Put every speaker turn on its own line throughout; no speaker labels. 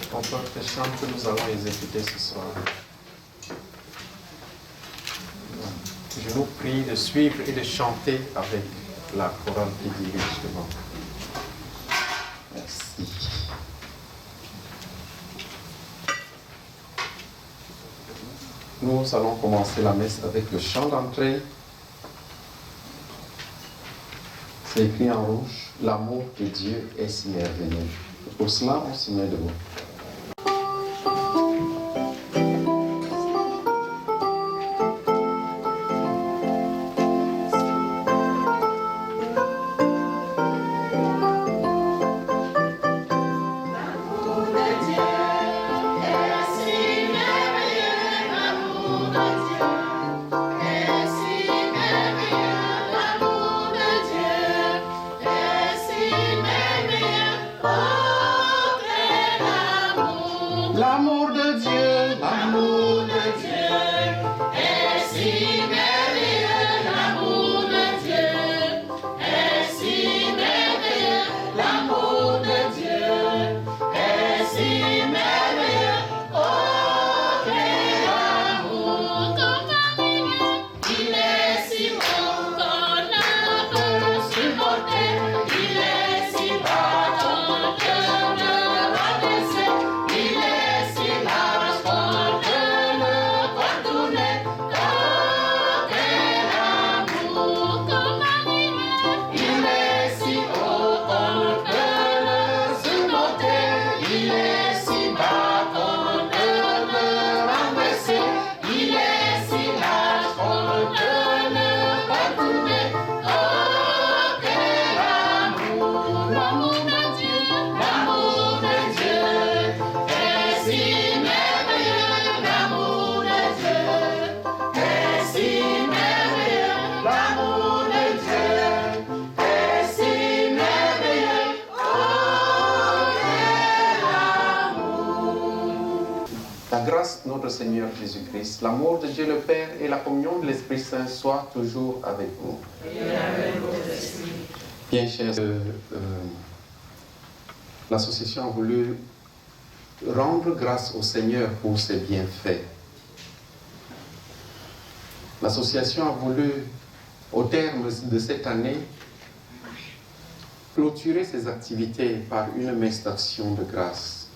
Comporte les chants que nous allons exécuter ce soir. Je vous prie de suivre et de chanter avec la chorale qui dirige devant. Merci. Nous allons commencer la messe avec le chant d'entrée. C'est écrit en rouge, l'amour de Dieu est si merveilleux. Pour cela, on se met debout. L'amour de Dieu, l'amour de Dieu est si merveilleux, l'amour de Dieu est si merveilleux, l'amour de Dieu est si merveilleux, oh quel amour, il est si bon qu'on ne peut supporter, il est si bas qu'on ne le rabaisser, il est si large qu'on ne le contourner, oh quel amour, il est si haut qu'on ne peut le supporter, il est si bas qu'on ne le rabaisser, il est si large qu'on ne le contourner, oh quel amour, l'amour de Dieu est si merveilleux, l'amour de Dieu est si merveilleux, l'amour de Dieu est si merveilleux, oh quel amour. La grâce de notre Seigneur Jésus-Christ, l'amour de Dieu le Père et la communion de l'Esprit Saint soient toujours avec vous. Bien, chers, l'association a voulu rendre grâce au Seigneur pour ses bienfaits. L'association a voulu, au terme de cette année, clôturer ses activités par une messe d'action de grâce.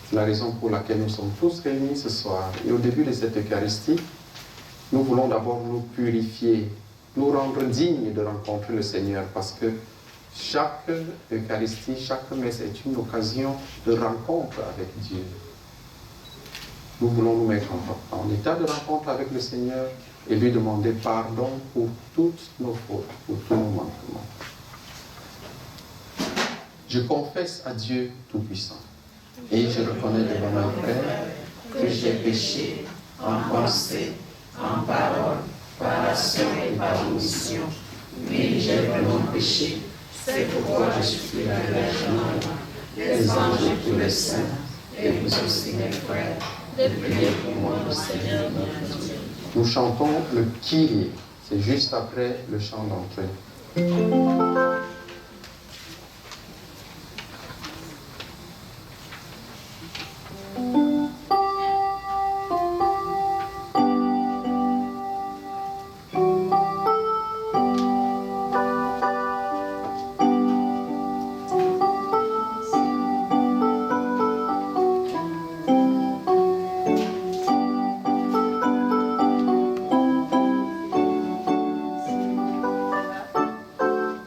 C'est la raison pour laquelle nous sommes tous réunis ce soir. Et au début de cette Eucharistie, nous voulons d'abord nous purifier, nous rendre dignes de rencontrer le Seigneur, parce que chaque Eucharistie, chaque messe est une occasion de rencontre avec Dieu. Nous voulons nous mettre en état de rencontre avec le Seigneur et lui demander pardon pour toutes nos fautes, pour tous nos manquements. Je confesse à Dieu Tout-Puissant et je reconnais devant mon frère
que j'ai péché en pensée, en parole, par action et par omission. Oui, j'ai vraiment péché. C'est pourquoi je supplie la Vierge Marie, les anges et tous les saints, et vous aussi mes frères, de prier pour moi au Seigneur notre Dieu.
Nous chantons le Kyrie, c'est juste après le chant d'entrée.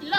La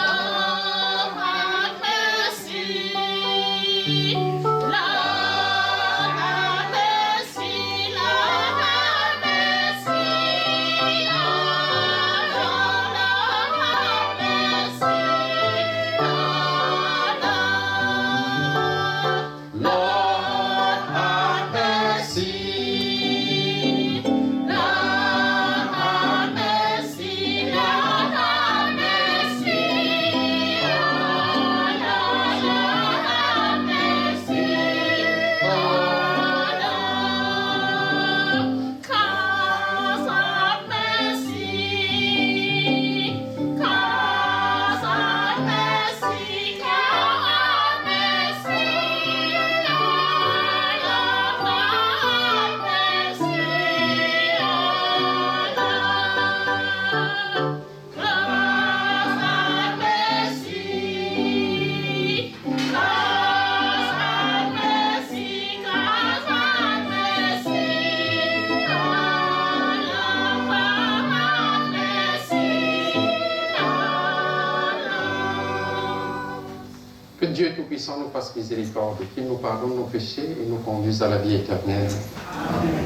Tout-Puissant nous fasse miséricorde, qu'il nous pardonne nos péchés et nous conduise à la vie éternelle. Amen.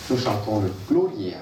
Nous chantons le Gloria.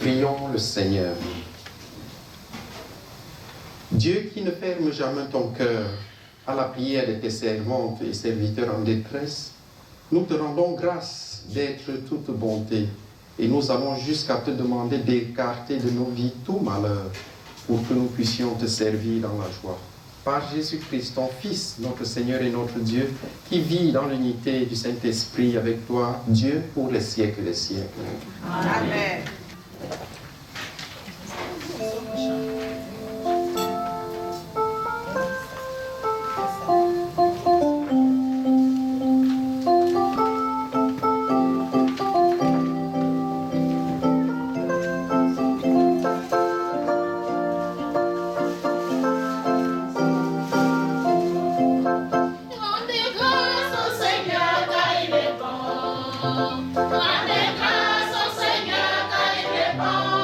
Prions le Seigneur. Dieu qui ne ferme jamais ton cœur à la prière de tes servantes et serviteurs en détresse, nous te rendons grâce d'être toute bonté et nous allons jusqu'à te demander d'écarter de nos vies tout malheur pour que nous puissions te servir dans la joie. Par Jésus-Christ, ton Fils, notre Seigneur et notre Dieu, qui vit dans l'unité du Saint-Esprit avec toi, Dieu, pour les siècles des siècles.
Amen.
Rendez grâce au Seigneur car il est bon.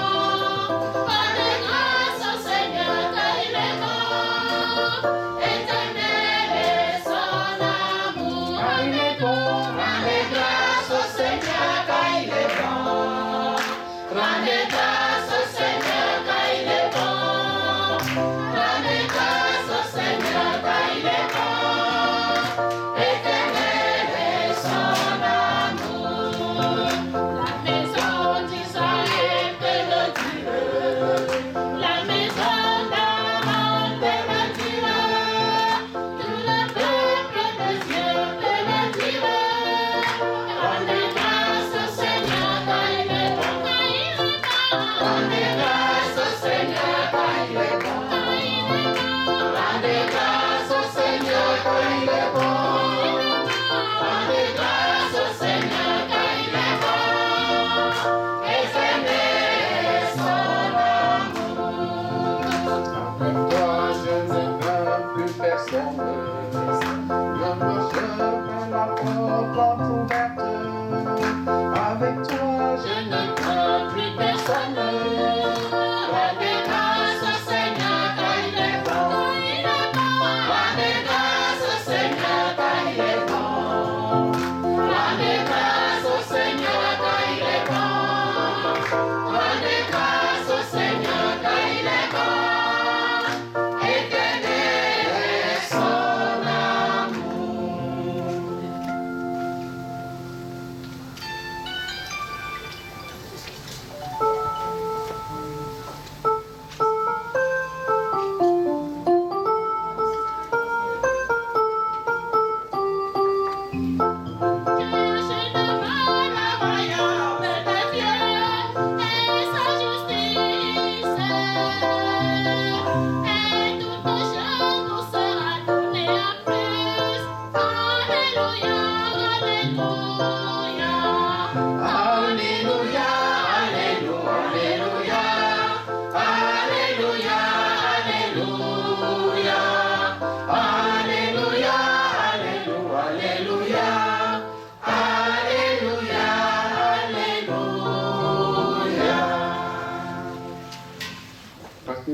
Parce que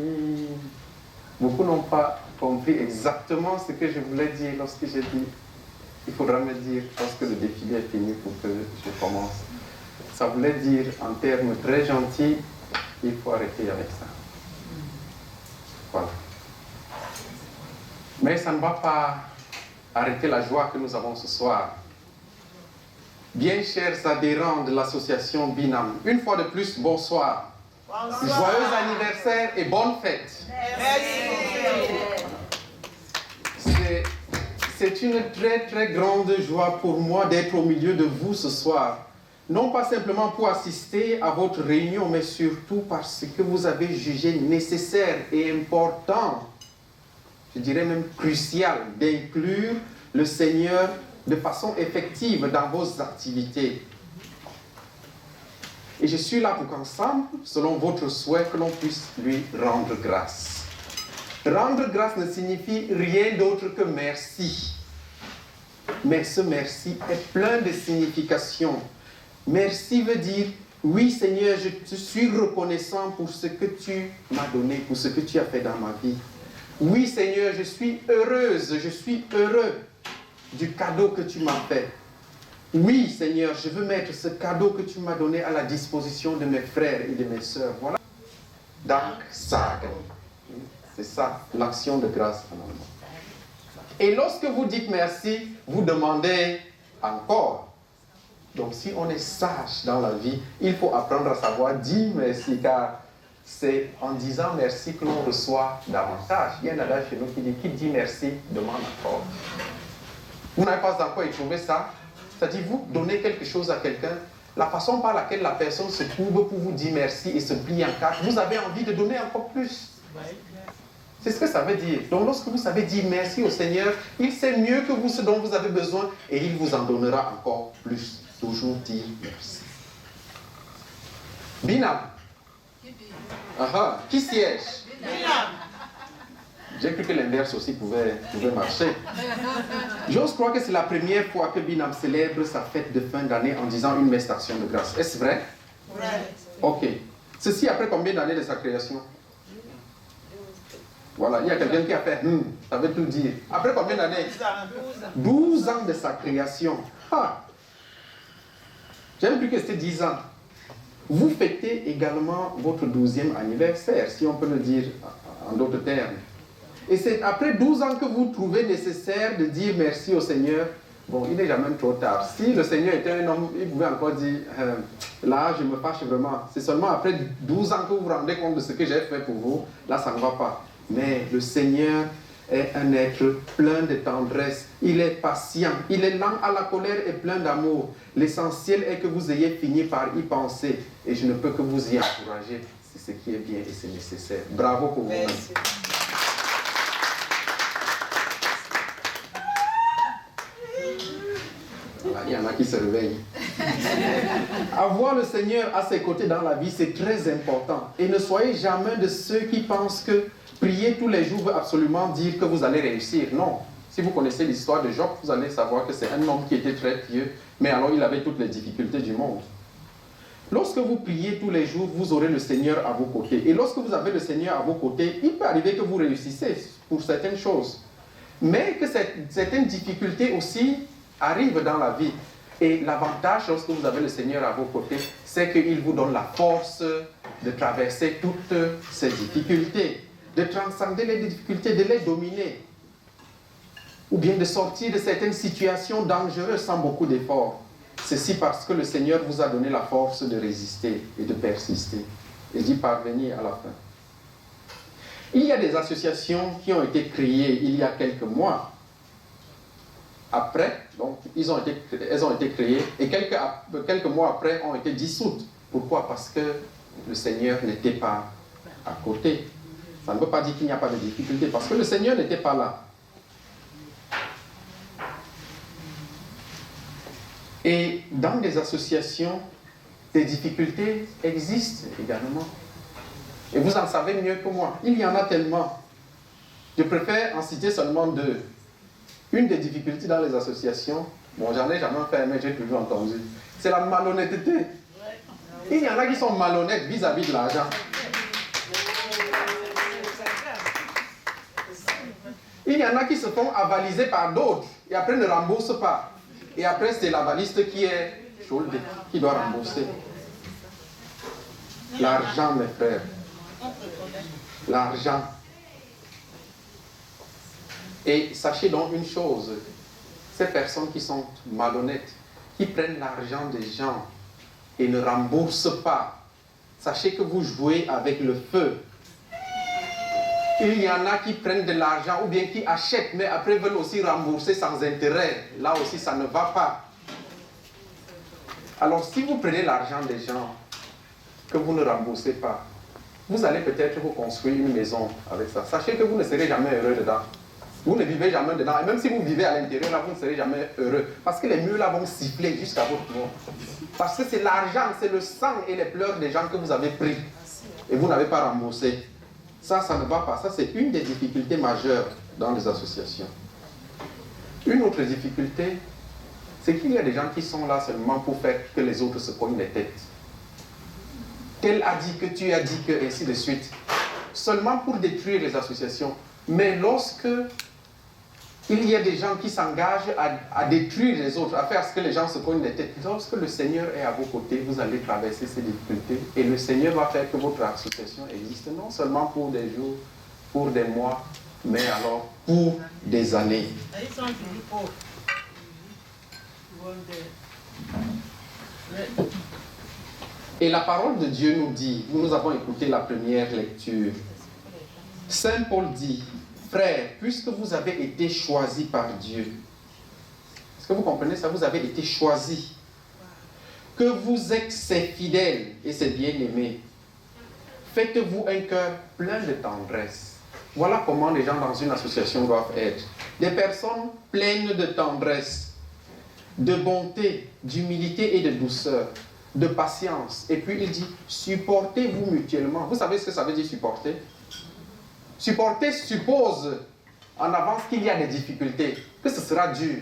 beaucoup n'ont pas compris exactement ce que je voulais dire lorsque j'ai dit il faudra me dire lorsque le défilé est fini pour que je commence. Ça voulait dire en termes très gentils, il faut arrêter avec ça. Voilà. Mais ça ne va pas arrêter la joie que nous avons ce soir. Bien chers adhérents de l'association Binam, une fois de plus, bonsoir. Bonsoir. Joyeux anniversaire et bonne fête. C'est une très très grande joie pour moi d'être au milieu de vous ce soir. Non pas simplement pour assister à votre réunion, mais surtout parce que vous avez jugé nécessaire et important, je dirais même crucial, d'inclure le Seigneur de façon effective dans vos activités. Et je suis là pour qu'ensemble, selon votre souhait, que l'on puisse lui rendre grâce. Rendre grâce ne signifie rien d'autre que merci. Mais ce merci est plein de significations. Merci veut dire, oui Seigneur, je te suis reconnaissant pour ce que tu m'as donné, pour ce que tu as fait dans ma vie. Oui Seigneur, je suis heureuse, je suis heureux du cadeau que tu m'as fait. Oui Seigneur, je veux mettre ce cadeau que tu m'as donné à la disposition de mes frères et de mes sœurs. Voilà. Dank sagen. C'est ça, l'action de grâce en allemand. Et lorsque vous dites merci, vous demandez encore. Donc si on est sage dans la vie, il faut apprendre à savoir dire merci, car c'est en disant merci que l'on reçoit davantage. Il y a un adage chez nous qui dit, qui dit merci, demande encore. Vous n'avez pas encore éprouvé ça? C'est-à-dire, vous donnez quelque chose à quelqu'un, la façon par laquelle la personne se courbe pour vous dire merci et se plie en quatre, vous avez envie de donner encore plus. C'est ce que ça veut dire. Donc lorsque vous savez dire merci au Seigneur, il sait mieux que vous ce dont vous avez besoin et il vous en donnera encore plus. Toujours dire merci. Binam. Qui siège? Binam. J'ai cru que l'inverse aussi pouvait marcher. J'ose croire que c'est la première fois que Binam célèbre sa fête de fin d'année en disant une messe d'action de grâce. Est-ce vrai? Oui. Ok. Ceci après combien d'années de sa création? Voilà, il y a quelqu'un qui a fait ça veut tout dire. Après combien d'années? 12 ans de sa création. J'aime plus que c'était 10 ans. Vous fêtez également votre 12e anniversaire, si on peut le dire en d'autres termes. Et c'est après 12 ans que vous trouvez nécessaire de dire merci au Seigneur. Bon, il n'est jamais trop tard. Si le Seigneur était un homme, il pouvait encore dire, là, je me fâche vraiment. C'est seulement après 12 ans que vous vous rendez compte de ce que j'ai fait pour vous. Là, ça ne va pas. Mais le Seigneur est un être plein de tendresse. Il est patient. Il est lent à la colère et plein d'amour. L'essentiel est que vous ayez fini par y penser. Et je ne peux que vous y encourager. C'est ce qui est bien et c'est nécessaire. Bravo pour vous. Il y en a qui se réveillent. Avoir le Seigneur à ses côtés dans la vie, c'est très important. Et ne soyez jamais de ceux qui pensent que prier tous les jours veut absolument dire que vous allez réussir. Non. Si vous connaissez l'histoire de Job, vous allez savoir que c'est un homme qui était très pieux, mais alors il avait toutes les difficultés du monde. Lorsque vous priez tous les jours, vous aurez le Seigneur à vos côtés. Et lorsque vous avez le Seigneur à vos côtés, il peut arriver que vous réussissez pour certaines choses. Mais que certaines difficultés aussi arrivent dans la vie. Et l'avantage, lorsque vous avez le Seigneur à vos côtés, c'est qu'il vous donne la force de traverser toutes ces difficultés, de transcender les difficultés, de les dominer, ou bien de sortir de certaines situations dangereuses sans beaucoup d'efforts. Ceci parce que le Seigneur vous a donné la force de résister et de persister et d'y parvenir à la fin. Il y a des associations qui ont été créées il y a quelques mois. Après, donc, elles ont été créées et quelques mois après ont été dissoutes. Pourquoi? Parce que le Seigneur n'était pas à côté. Ça ne veut pas dire qu'il n'y a pas de difficulté, parce que le Seigneur n'était pas là. Et dans des associations, des difficultés existent également. Et vous en savez mieux que moi. Il y en a tellement. Je préfère en citer seulement deux. Une des difficultés dans les associations, bon, j'en ai jamais fait, mais j'ai toujours entendu, c'est la malhonnêteté. Il y en a qui sont malhonnêtes vis-à-vis de l'argent. Il y en a qui se font avaliser par d'autres et après ne remboursent pas. Et après, c'est l'avaliste qui est schuldé, qui doit rembourser. L'argent, mes frères. L'argent. Et sachez donc une chose, ces personnes qui sont malhonnêtes, qui prennent l'argent des gens et ne remboursent pas, sachez que vous jouez avec le feu. Il y en a qui prennent de l'argent ou bien qui achètent, mais après veulent aussi rembourser sans intérêt. Là aussi, ça ne va pas. Alors, si vous prenez l'argent des gens que vous ne remboursez pas, vous allez peut-être vous construire une maison avec ça. Sachez que vous ne serez jamais heureux dedans. Vous ne vivez jamais dedans. Et même si vous vivez à l'intérieur, là, vous ne serez jamais heureux. Parce que les murs là vont siffler jusqu'à votre mort. Parce que c'est l'argent, c'est le sang et les pleurs des gens que vous avez pris. Et vous n'avez pas remboursé. Ça ne va pas. Ça, c'est une des difficultés majeures dans les associations. Une autre difficulté, c'est qu'il y a des gens qui sont là seulement pour faire que les autres se cognent les têtes. Tel a dit que tu as dit que, ainsi de suite. Seulement pour détruire les associations. Mais lorsque il y a des gens qui s'engagent à détruire les autres, à faire ce que les gens se cognent les têtes, lorsque le Seigneur est à vos côtés, vous allez traverser ces difficultés et le Seigneur va faire que votre association existe, non seulement pour des jours, pour des mois, mais alors pour des années. Et la parole de Dieu nous dit, nous avons écouté la première lecture, Saint Paul dit, frères, puisque vous avez été choisis par Dieu, est-ce que vous comprenez ça? Vous avez été choisis, que vous êtes ses fidèles et ses bien-aimés, faites-vous un cœur plein de tendresse. Voilà comment les gens dans une association doivent être. Des personnes pleines de tendresse, de bonté, d'humilité et de douceur, de patience. Et puis il dit, supportez-vous mutuellement. Vous savez ce que ça veut dire supporter? Supporter suppose en avance qu'il y a des difficultés, que ce sera dur.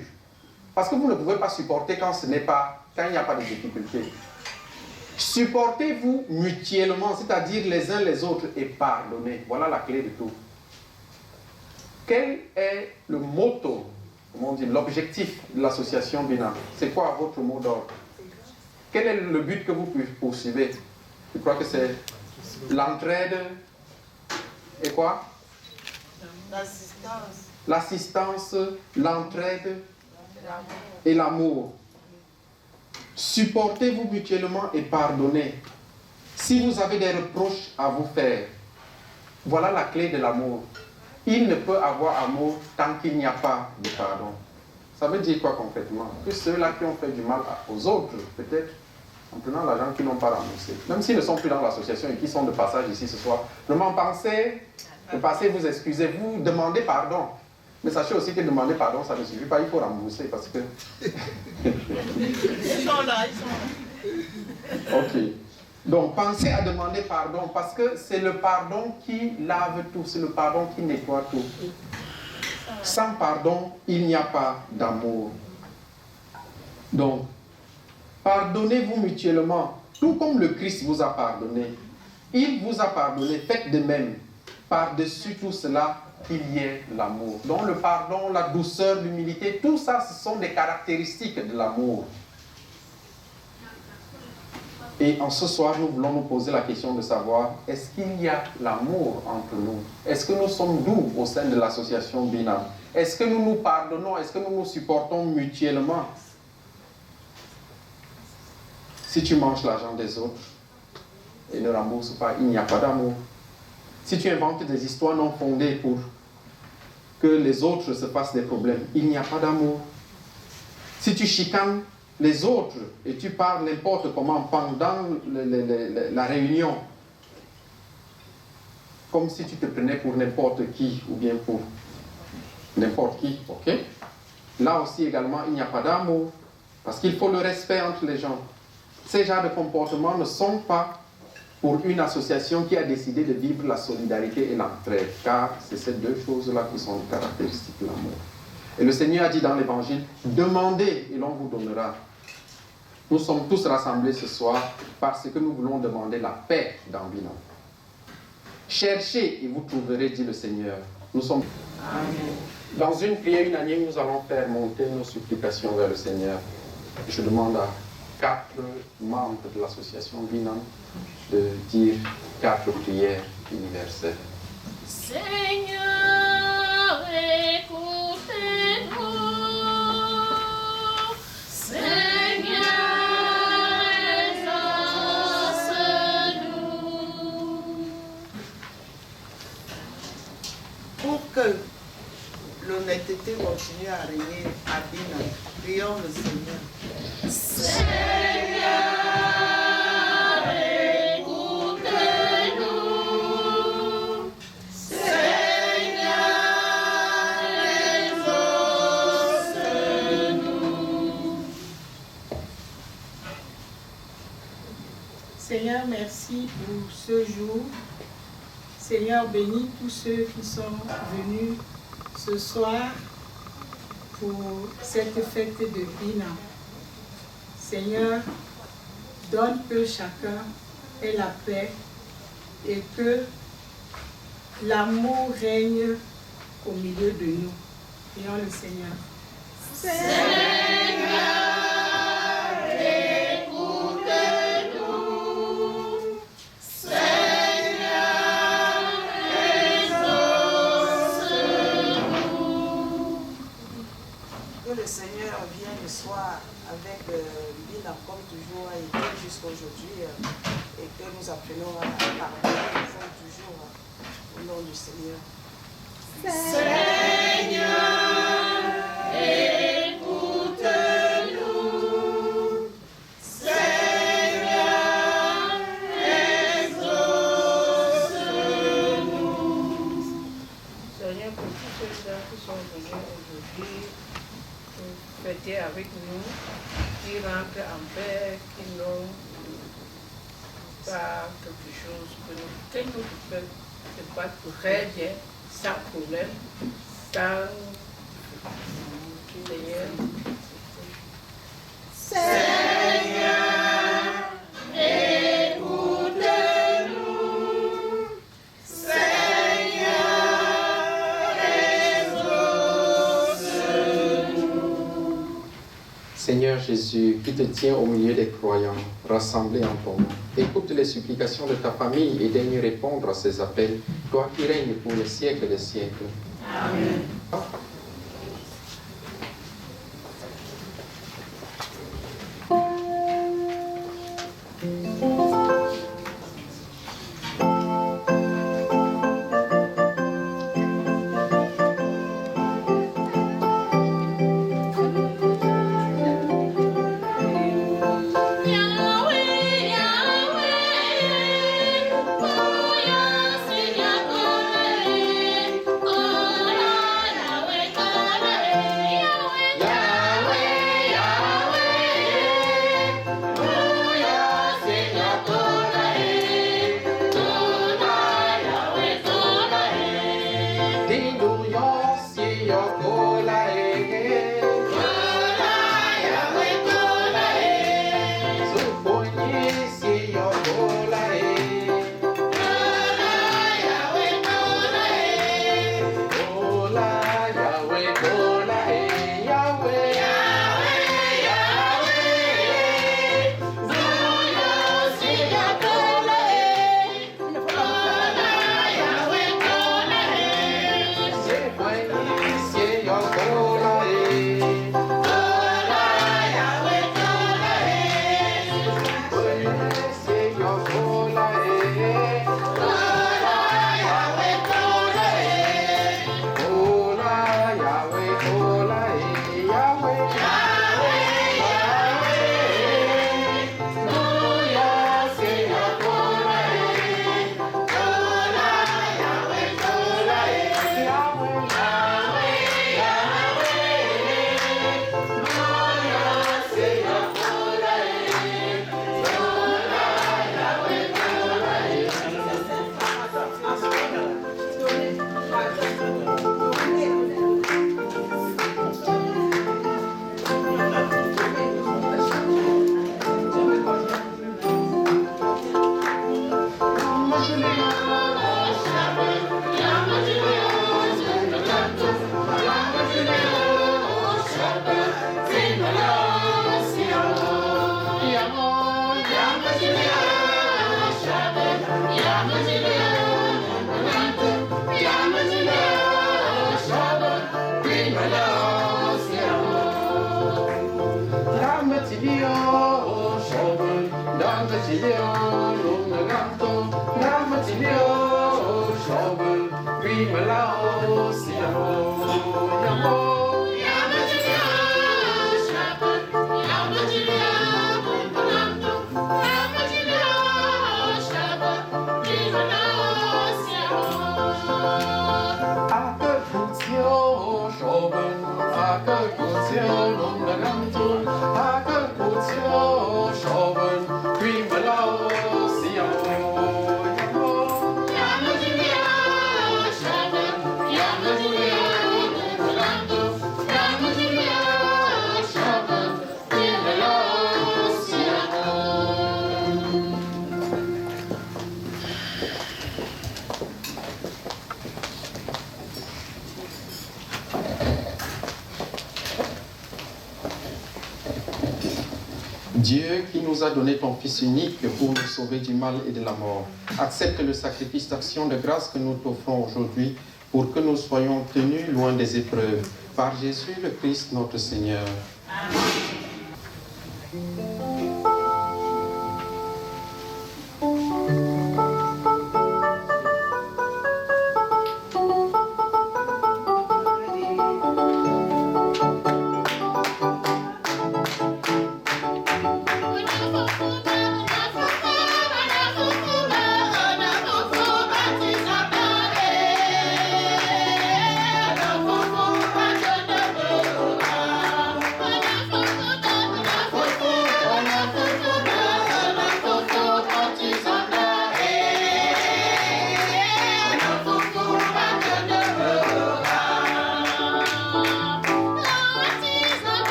Parce que vous ne pouvez pas supporter quand il n'y a pas de difficultés. Supportez-vous mutuellement, c'est-à-dire les uns les autres et pardonnez. Voilà la clé de tout. Quel est le motto, comment on dit, l'objectif de l'association Binam? C'est quoi votre mot d'ordre? Quel est le but que vous poursuivez? Je crois que c'est l'entraide et quoi? L'assistance, l'entraide et l'amour. Supportez-vous mutuellement et pardonnez. Si vous avez des reproches à vous faire, voilà la clé de l'amour. Il ne peut avoir amour tant qu'il n'y a pas de pardon. Ça veut dire quoi concrètement? Que ceux-là qui ont fait du mal aux autres, peut-être, en prenant l'argent qui n'ont pas remboursé, même s'ils ne sont plus dans l'association et qui sont de passage ici ce soir, vraiment pensez, vous excusez, vous demandez pardon. Mais sachez aussi que demander pardon, ça ne suffit pas, il faut rembourser parce que... Ils sont là. Ok. Donc, pensez à demander pardon parce que c'est le pardon qui lave tout, c'est le pardon qui nettoie tout. Sans pardon, il n'y a pas d'amour. Donc, pardonnez-vous mutuellement, tout comme le Christ vous a pardonné. Il vous a pardonné, faites de même. Par-dessus tout cela, qu'il y ait l'amour. Donc le pardon, la douceur, l'humilité, tout ça, ce sont des caractéristiques de l'amour. Et en ce soir, nous voulons nous poser la question de savoir, est-ce qu'il y a l'amour entre nous? Est-ce que nous sommes doux au sein de l'association Binam? Est-ce que nous nous pardonnons? Est-ce que nous nous supportons mutuellement? Si tu manges l'argent des autres et ne rembourses pas, il n'y a pas d'amour. Si tu inventes des histoires non fondées pour que les autres se fassent des problèmes, il n'y a pas d'amour. Si tu chicanes les autres et tu parles n'importe comment pendant la réunion, comme si tu te prenais pour n'importe qui ou bien pour n'importe qui, ok? Là aussi également, il n'y a pas d'amour parce qu'il faut le respect entre les gens. Ces genres de comportements ne sont pas pour une association qui a décidé de vivre la solidarité et l'entraide, car c'est ces deux choses-là qui sont les caractéristiques de l'amour. Et le Seigneur a dit dans l'Évangile, demandez et l'on vous donnera. Nous sommes tous rassemblés ce soir parce que nous voulons demander la paix dans Binam. Cherchez et vous trouverez, dit le Seigneur. Nous sommes... Amen. Dans une prière unanime, nous allons faire monter nos supplications vers le Seigneur. Je demande à 4 membres de l'association Binam de dire 4 prières universelles.
Seigneur, écoutez-nous. Seigneur, exauce-nous.
Pour que l'honnêteté continue à régner à Binam, prions le Seigneur.
Seigneur, écoutez-nous. Seigneur, exauce-nous.
Seigneur, merci pour ce jour. Seigneur, bénis tous ceux qui sont venus ce soir pour cette fête de Binam. Seigneur, donne que chacun ait la paix et que l'amour règne au milieu de nous. Prions le Seigneur.
Seigneur, écoutez-nous. Seigneur, exauce-nous.
Que le Seigneur vienne ce soir avec Binam comme toujours a été jusqu'aujourd'hui et que nous apprenons à pardonner comme toujours au nom du Seigneur.
Seigneur, écoute-nous. Seigneur, exauce-nous.
Seigneur, pour tous ceux qui sont venus aujourd'hui pour fêter avec nous, qui rentrent en paix, qui n'ont pas quelque chose que nous ne pas très bien, sans problème, sans Seigneur.
Seigneur, écoute-nous. Seigneur, exauce-nous.
Seigneur Jésus, qui te tiens au milieu des croyants, rassemblés en ton nom, écoute les supplications de ta famille et daigne répondre à ces appels, toi qui règnes pour les siècles des siècles.
Amen. Yahweh,
Ramatilio, Lunaganto, Ramatilio, Shobel, Grimalao, Siamo, Yamo.
Dieu qui nous a donné ton Fils unique pour nous sauver du mal et de la mort, accepte le sacrifice d'action de grâce que nous t'offrons aujourd'hui pour que nous soyons tenus loin des épreuves. Par Jésus le Christ notre Seigneur. Amen.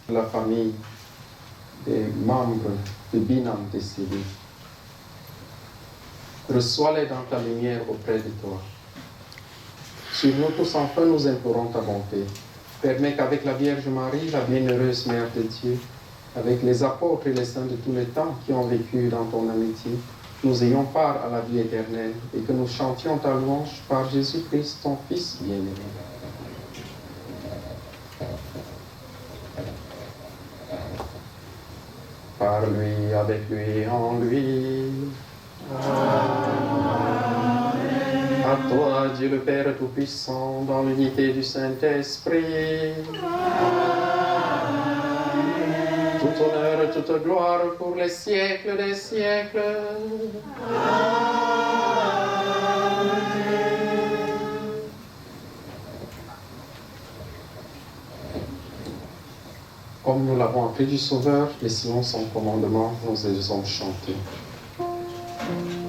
La famille des membres du Binam décédés. Reçois-les dans ta lumière auprès de toi. Sur nous tous enfin, nous implorons ta bonté. Permets qu'avec la Vierge Marie, la bienheureuse Mère de Dieu, avec les apôtres et les saints de tous les temps qui ont vécu dans ton amitié, nous ayons part à la vie éternelle et que nous chantions ta louange par Jésus-Christ, ton Fils bien-aimé. Par lui, avec lui, en lui. Amen. À toi, Dieu le Père Tout-Puissant, dans l'unité du Saint-Esprit. Amen. Tout honneur, toute gloire pour les siècles des siècles. Amen. Comme nous l'avons appris du Sauveur, laissons son commandement, nous allons chanter.
Oh,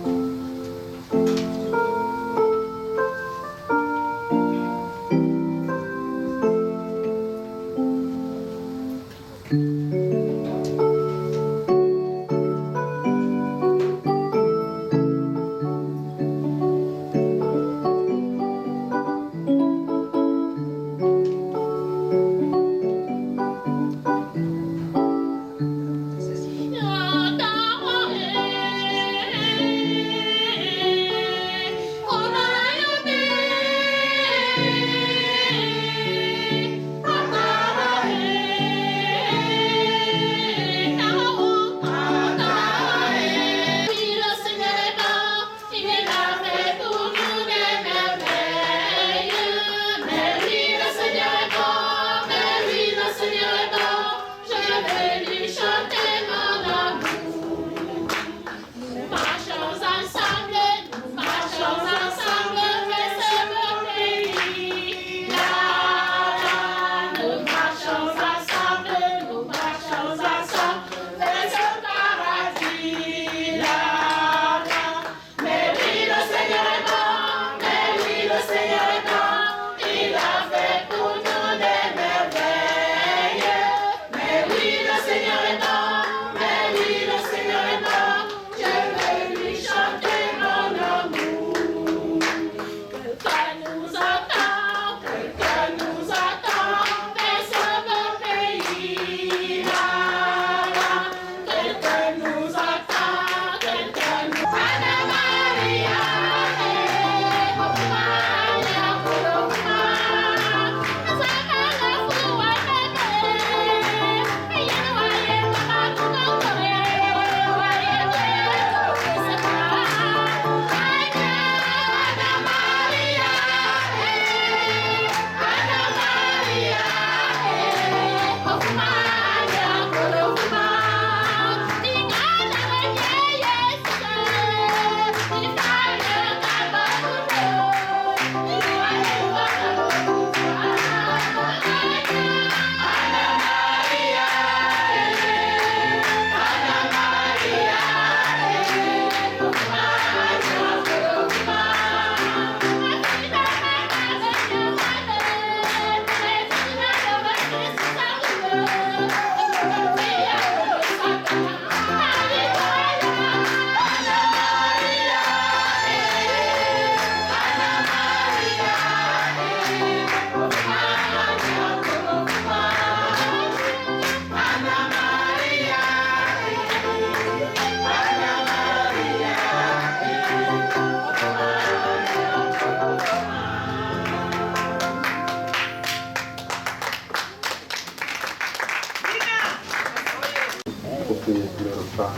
partager le repas.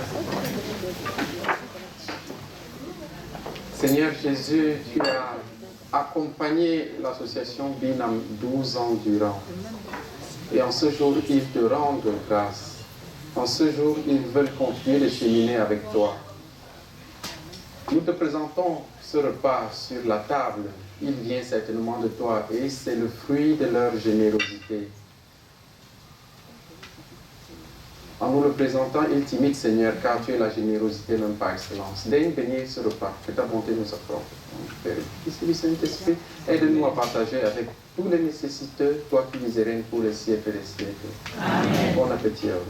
Seigneur Jésus, tu as accompagné l'association Binam 12 ans durant. Et en ce jour, ils te rendent grâce. En ce jour, ils veulent continuer de cheminer avec toi. Nous te présentons ce repas sur la table. Il vient certainement de toi et c'est le fruit de leur générosité. En nous le présentant, il t'imite, Seigneur, car tu es la générosité même par excellence. Daigne bénir ce repas, que ta bonté nous apporte. Père, Fils du Saint-Esprit, aide-nous à partager avec tous les nécessiteux, toi qui vis et règnes pour les siècles et les siècles. Amen. Bon appétit à vous.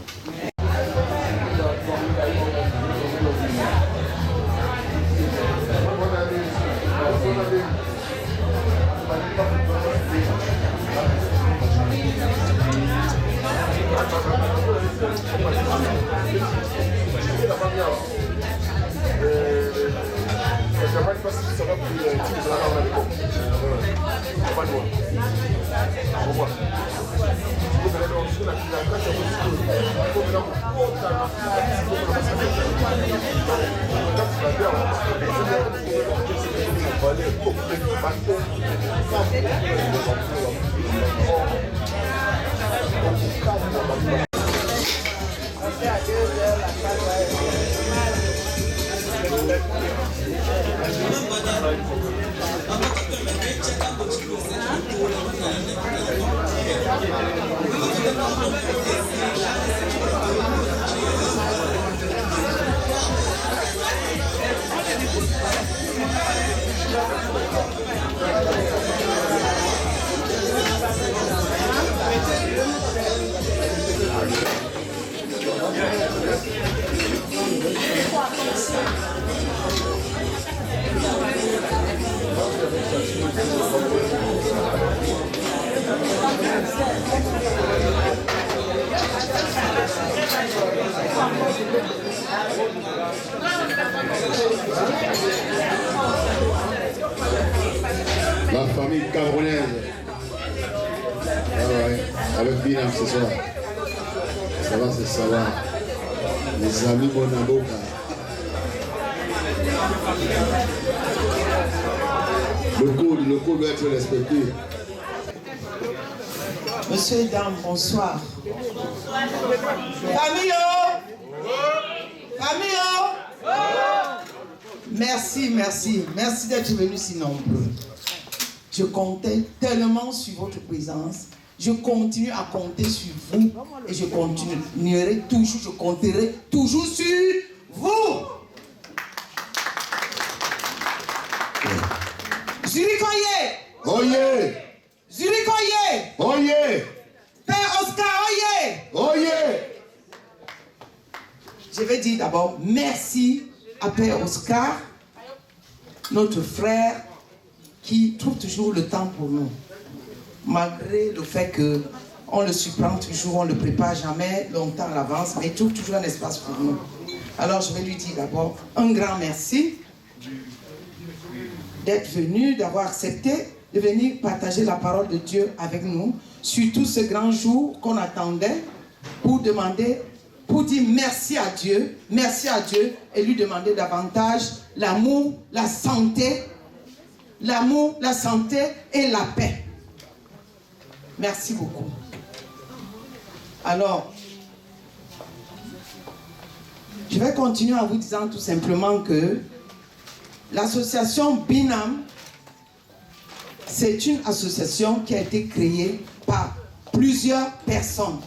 La famille camerounaise. Ah ouais, avec Binam ce soir. Ça va, c'est ça va. Les amis Bonaboka. Le code doit être respecté.
Monsieur et dames, bonsoir. Famille, merci d'être venus si nombreux. Je comptais tellement sur votre présence. Je continue à compter sur vous et je continuerai toujours, je compterai toujours sur vous. Zurikoye!
Oye!
Zurikoye!
Oye!
Père Oscar, oye!
Oye!
Je vais dire d'abord merci à Père Oscar, notre frère, qui trouve toujours le temps pour nous. Malgré le fait qu'on le surprend toujours, on ne le prépare jamais longtemps à l'avance, mais il trouve toujours un espace pour nous. Alors je vais lui dire d'abord un grand merci d'être venu, d'avoir accepté de venir partager la parole de Dieu avec nous, surtout ce grand jour qu'on attendait pour demander, pour dire merci à Dieu et lui demander davantage l'amour, la santé et la paix. Merci beaucoup. Alors, je vais continuer en vous disant tout simplement que l'association Binam, c'est une association qui a été créée par plusieurs personnes.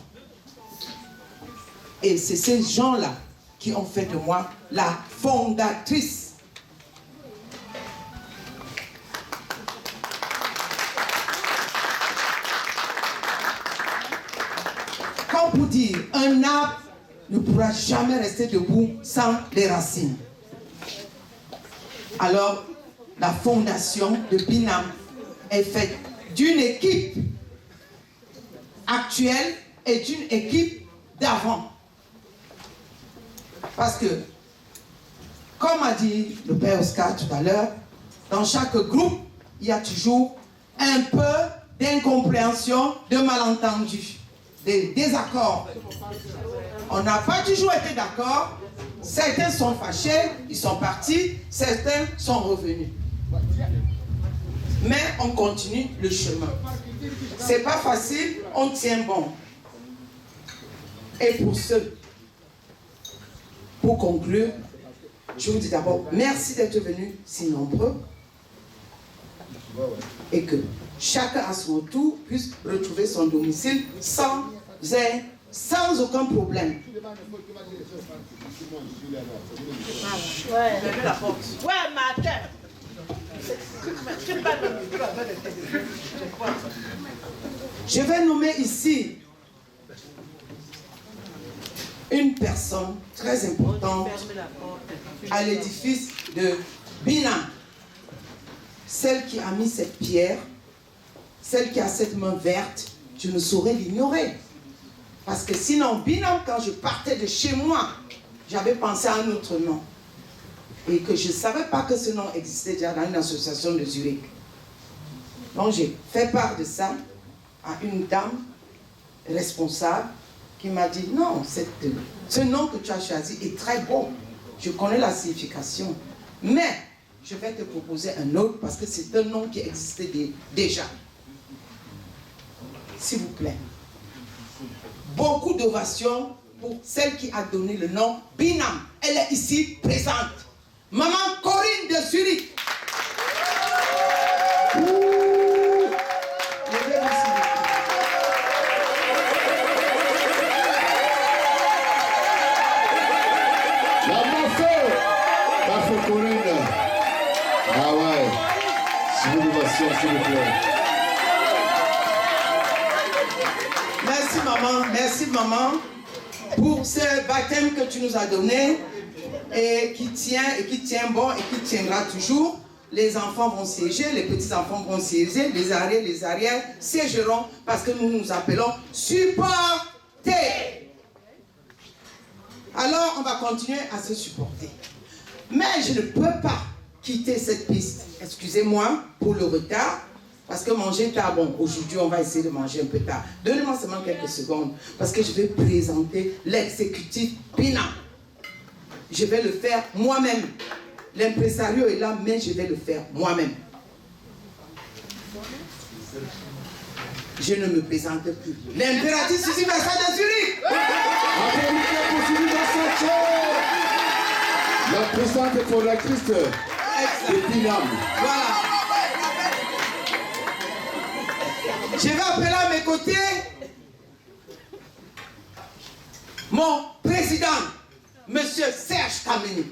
Et c'est ces gens-là qui ont fait de moi la fondatrice. Comme pour dire, un arbre ne pourra jamais rester debout sans les racines. Alors, la fondation de Binam est faite d'une équipe actuelle et d'une équipe d'avant. Parce que, comme a dit le Père Oscar tout à l'heure, dans chaque groupe, il y a toujours un peu d'incompréhension, de malentendus, des désaccords. On n'a pas toujours été d'accord. Certains sont fâchés, ils sont partis, certains sont revenus. Mais on continue le chemin. C'est pas facile, on tient bon. Et pour conclure, je vous dis d'abord merci d'être venus si nombreux et que chacun à son tour puisse retrouver son domicile sans aucun problème. Je vais nommer ici une personne très importante à l'édifice de Binam. Celle qui a mis cette pierre, celle qui a cette main verte, je ne saurais l'ignorer. Parce que sinon, Binam, quand je partais de chez moi, j'avais pensé à un autre nom. Et que je ne savais pas que ce nom existait déjà dans une association de Zurich. Donc j'ai fait part de ça à une dame responsable qui m'a dit non, ce nom que tu as choisi est très beau. Je connais la signification. Mais je vais te proposer un autre parce que c'est un nom qui existait déjà. S'il vous plaît. Beaucoup d'ovations pour celle qui a donné le nom Binam. Elle est ici présente. Maman Corinne de Zurich.
Corinne. Ah ouais. S'il vous plaît.
Merci maman pour ce baptême que tu nous as donné et qui tient bon et qui tiendra toujours. Les enfants vont siéger, les petits-enfants vont siéger, les arrières siégeront parce que nous nous appelons supporter. Alors on va continuer à se supporter. Mais je ne peux pas quitter cette piste. Excusez-moi pour le retard. Parce que manger tard, bon, aujourd'hui on va essayer de manger un peu tard. Donnez-moi seulement quelques secondes. Parce que je vais présenter l'exécutif Binam. Je vais le faire moi-même. L'impresario est là, mais je vais le faire moi-même. Je ne me présente plus. L'impératrice Suzy Vincent de Zurich.
La présidente fondatrice de Binam.
Voilà. Je vais appeler à mes côtés mon président, Monsieur Serge Kameni.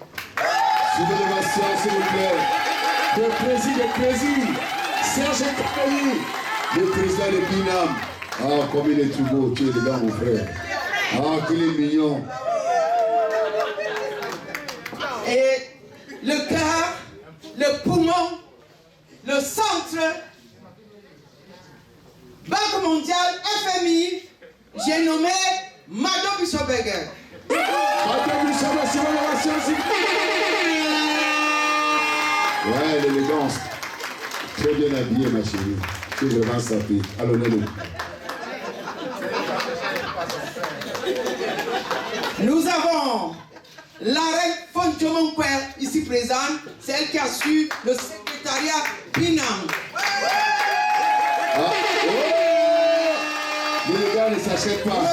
S'il vous plaît. Le président, Serge Kameni, le président de Binam. Ah, comme il est tout beau, tu es dedans, mon frère. Ah, qu'il est mignon.
Et le cœur, le poumon, le centre, Banque mondiale, FMI, j'ai nommé Mado Bischofberger.
Ouais, l'élégance. Très bien habillé, ma chérie. Tu es vraiment sapé. Allons-le.
Nous avons la reine Fonchomon ici présente, c'est elle qui a su le secrétariat Binam.
Ah, oh! Les gars ne s'achètent pas.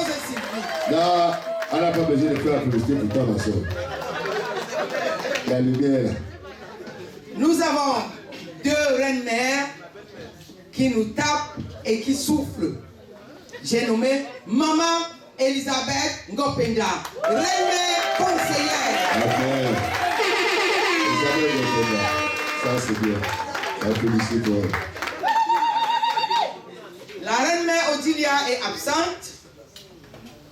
Là, elle n'a pas besoin de faire la publicité pour toi, ma soeur. La lumière.
Nous avons deux reines-mères qui nous tapent et qui soufflent. J'ai nommé Maman Elisabeth Ngopenda, reine-mère conseillère.
Amen. Elisabeth Ngopenda, ça c'est bien. La publicité pour elle.
La reine-mère Odilia est absente.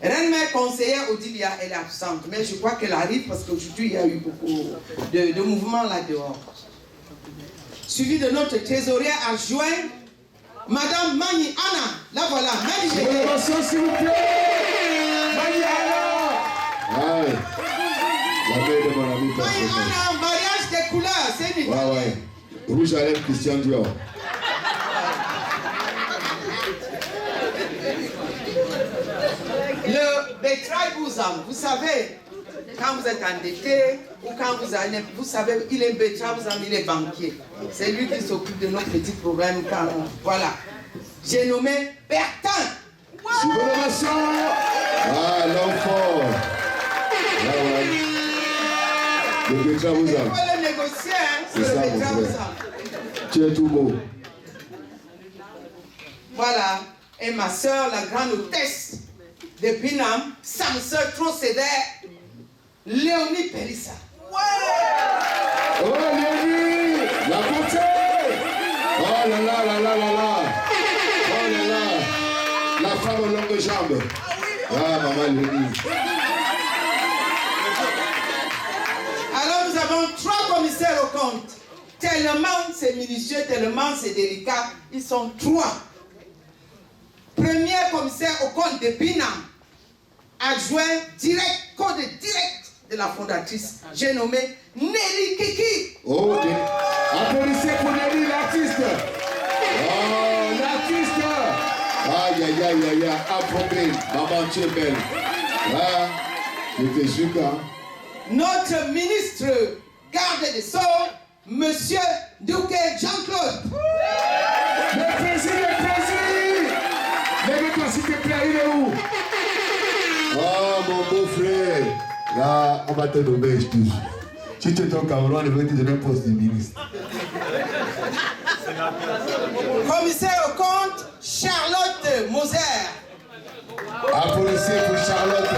Reine-mère conseillère Odilia, elle est absente. Mais je crois qu'elle arrive parce qu'aujourd'hui, il y a eu beaucoup de mouvements là-dehors. Suivi de notre trésorière adjointe, Madame Mani Anna. La voilà.
S'il vous plaît. Mani Anna. Ouais. La mère de mon ami.
Mani Anna, mariage des couleurs. C'est une italienne.
Ouais. Rouge à lèvres, Christian Dior.
Le Bertrand Bouzam, vous savez, quand vous êtes endetté ou quand vous allez, vous savez, il est Bertrand Bouzam, il est banquier. C'est lui qui s'occupe de nos petits problèmes. Voilà. J'ai nommé Bertin.
Sublimation. Ah, l'enfant. Le Bertrand Bouzam.
Il faut le négocier, hein,
c'est ça,
le
mon
Bertrand
frère.
Bouzam.
Tu es tout beau.
Voilà. Et ma soeur, la grande hôtesse de Binam, sa soeur trop sévère, Léonie Périssa. Ouais!
Oh, Léonie! La beauté! Oh là là là là là là! Oh là là! La femme aux longues jambes. Ah, maman Léonie.
Alors nous avons 3 commissaires au compte. Tellement c'est minutieux, tellement c'est délicat. Ils sont 3. Premier commissaire au compte de Binam, adjoint direct, code direct de la fondatrice. J'ai nommé Nelly Kiki.
Oh, applaudissez pour Nelly, l'artiste. Oh, l'artiste. Aïe, aïe, aïe, aïe, aïe. Approbé. Maman, tu es belle. Ah, je te jure, hein.
Notre ministre garde des Sceaux, Monsieur Douquet Jean-Claude.
Le président, lève-toi s'il te plaît, il est où? Oh, mon beau-frère. Là, on va te nommer, je touche. Si tu es au Cameroun, je vais te donner un poste de ministre.
Commissaire au compte, Charlotte Moser.
Applaudissez pour Charlotte.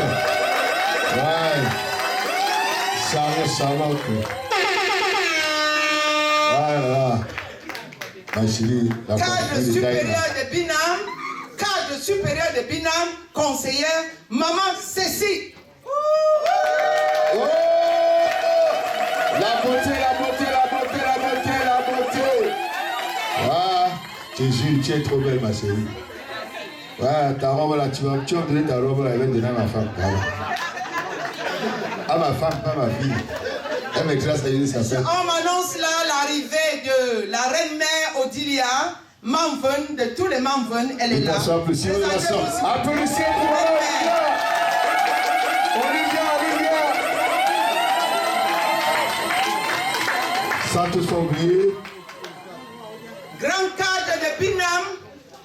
Ouais. Charlotte. Voilà. Ma chérie, la
Cadre supérieur de Binam, cadre supérieur de Binam, conseillère, maman Cécile.
Oh! La beauté, la beauté, la beauté, la beauté, la beauté. Ah, Jésus, tu es trop belle, ma chérie. Ouais, ta robe là, tu vas me donner ta robe là, elle va te donner à ma femme. À ma femme, pas ma fille. Elle m'écrase, ça y est, ça fait.
On m'annonce là l'arrivée de la reine-mère Odilia, Mamven, de tous les Mamven, elle est là.
Applaudissez pour Olivia. Olivia. Sans toutefois oublier.
Grand cadre de Binam,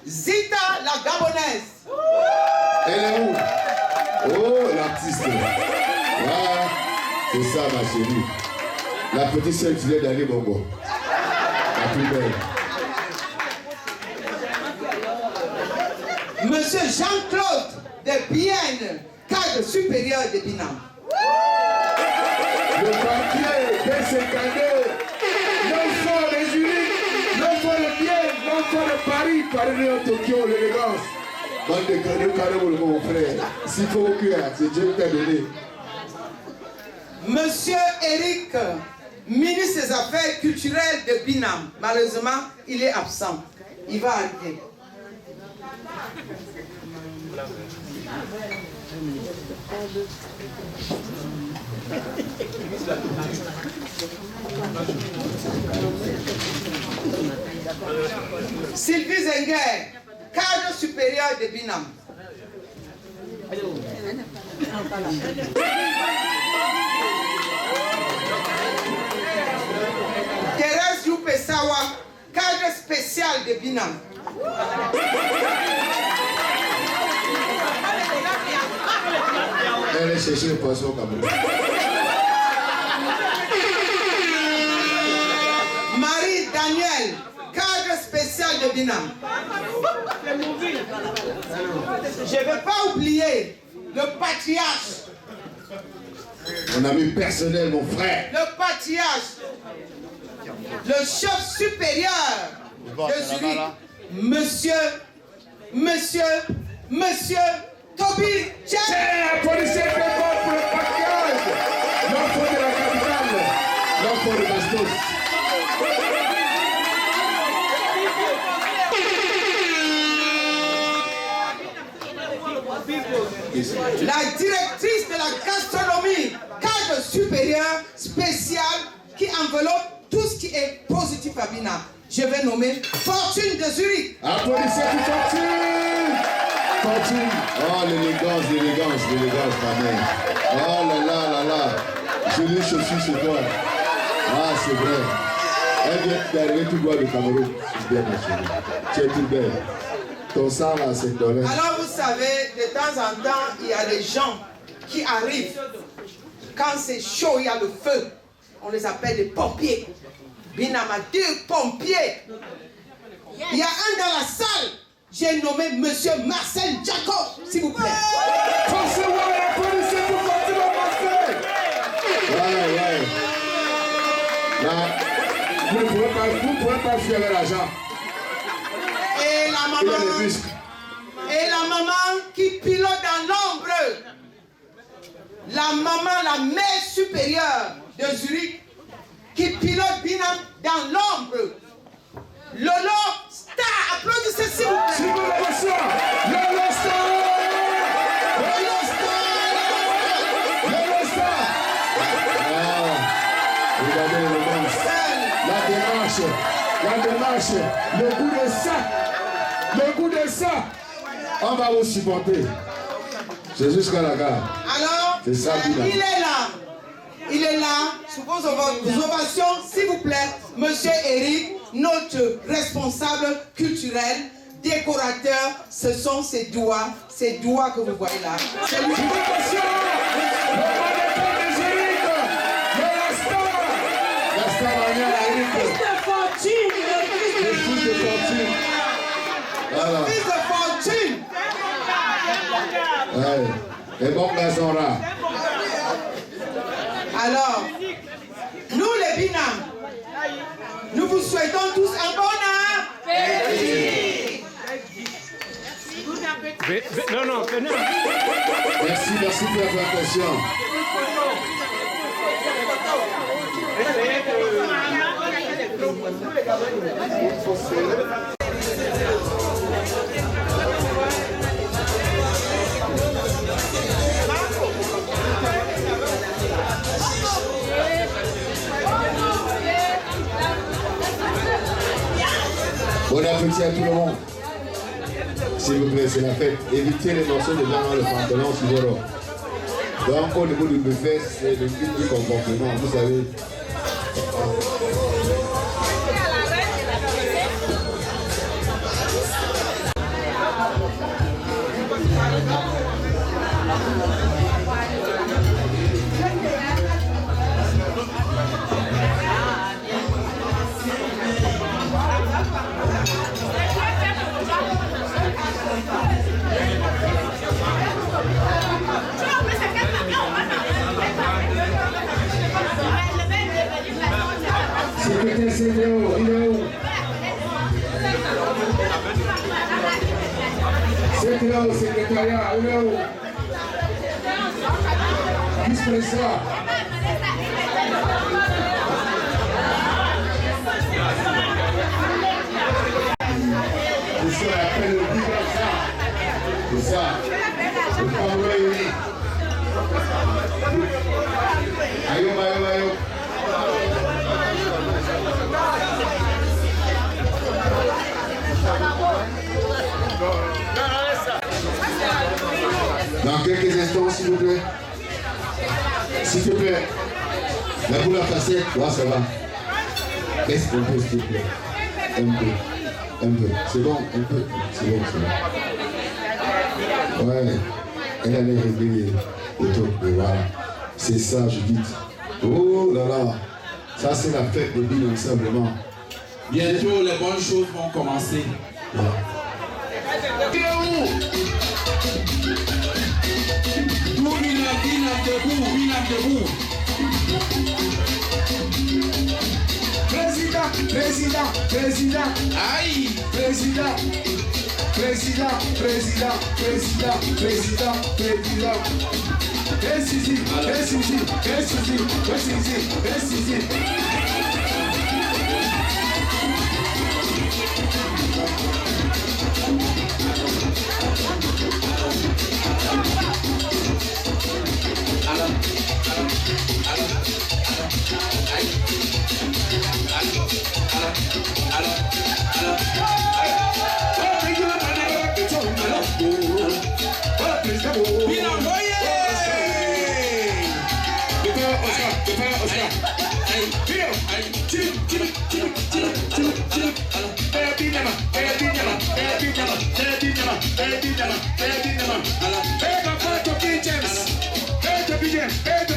Zita la Gabonaise.
Elle est où? Oh, l'artiste. Ouais, c'est ça, ma chérie. La petite sœur qui vient d'aller Bongo. La plus belle.
Monsieur Jean-Claude de Bienne, cadre supérieur de Binam.
Le banquier, B52, l'enfant de Zurich, l'enfant de Bienne, l'enfant de Paris, Paris de Tokyo, l'élégance. Bande de carreaux, mon frère. S'il faut au cœur, c'est Dieu qui t'a donné.
Monsieur Eric, ministre des Affaires culturelles de Binam. Malheureusement, il est absent. Il va arriver. Sylvie Zenger, cadre supérieur de Binam. Thérèse Youpesawa, cadre spécial de Binam.
Elle est chercher le poisson au Cameroun.
Marie Daniel, cadre spécial de Binam. Je ne vais pas oublier le patriarche.
Mon ami personnel, mon frère.
Le patriarche. Le chef supérieur de Zurich. Monsieur Toby Tchè.
Applaudissez très fort pour le patriarche. L'enfant de la capitale. L'enfant de Bastos.
La directrice de la gastronomie, cadre supérieur spécial qui enveloppe tout ce qui est positif à Binam. Je vais nommer Fortune de Zurich.
Applaudissez pour Fortune. Continue. Oh, l'élégance, ta mère. Oh là là là là. Jolie chaussure sur toi. Ah, c'est vrai. Elle vient d'arriver tout droit de Cameroun. C'est bien, ma chérie. Tu es tout belle. Ton sang là, c'est donné.
Alors vous savez, de temps en temps, il y a des gens qui arrivent. Quand c'est chaud, il y a le feu. On les appelle des pompiers. Binama, 2 pompiers. Il y a un dans la salle. J'ai nommé Monsieur Marcel Jacob, s'il vous plaît.
Forcément, la police est pour sortir de Marseille. Ouais. Là, vous ne pouvez pas fuir avec l'argent.
Et la maman qui pilote dans l'ombre. La maman, la mère supérieure de Zurich, qui pilote Binam dans l'ombre. Lolo Star, applaudissez s'il vous plaît.
S'il vous plaît, monsieur. Lolo Star.
Lolo Star.
Lolo Star. Ah, regardez le monstre. La démarche, le goût de ça, on va vous supporter. C'est jusqu'à la gare.
Alors,
c'est ça,
il est là, sous vos ovations, s'il vous plaît, Monsieur Eric, notre responsable culturel, décorateur, ce sont ces doigts que vous voyez là. C'est lui.
Le fils de fortune. Voilà.
Le fils de fortune.
Ouais. Et bon garçon là.
Alors, nous les Binam, nous vous souhaitons tous un bon appétit.
Non, venez.
Merci pour votre attention. Bon appétit à tout le monde. S'il vous plaît, c'est la fête. Évitez les morceaux de viande dans le pantalon sur vos robes. Donc au niveau du buffet, c'est le type de comportement, vous savez. Secrétaire CDO, il est où? CDO, secrétariat, il est où? Vice-président. C'est ça, appelle le plus comme ça. C'est ça. Le Congrès uni. Ayo. Dans quelques instants, s'il vous plaît. S'il te plaît. La boule à facette, ouais, ça va. Laisse un peu, s'il te plaît. Un peu. C'est bon, un peu. C'est bon. Ouais. Elle allait réveiller et tout. Et voilà. C'est ça, Judith. Oh là là. Ça, c'est la fête de Binam, simplement.
Bientôt, les bonnes choses vont commencer.
Ouais.
Binam debout.
Président.
Aïe.
Président.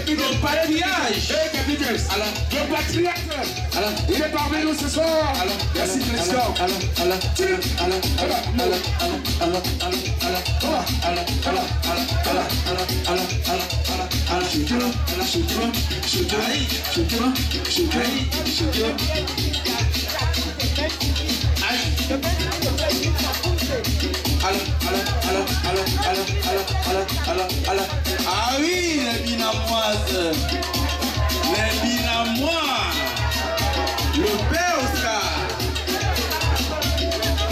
Le patriarche.
Le patriarche. Il est parmi nous ce soir. Merci président.
Ah oui, les binamoises. Les binamois. Le père Oscar.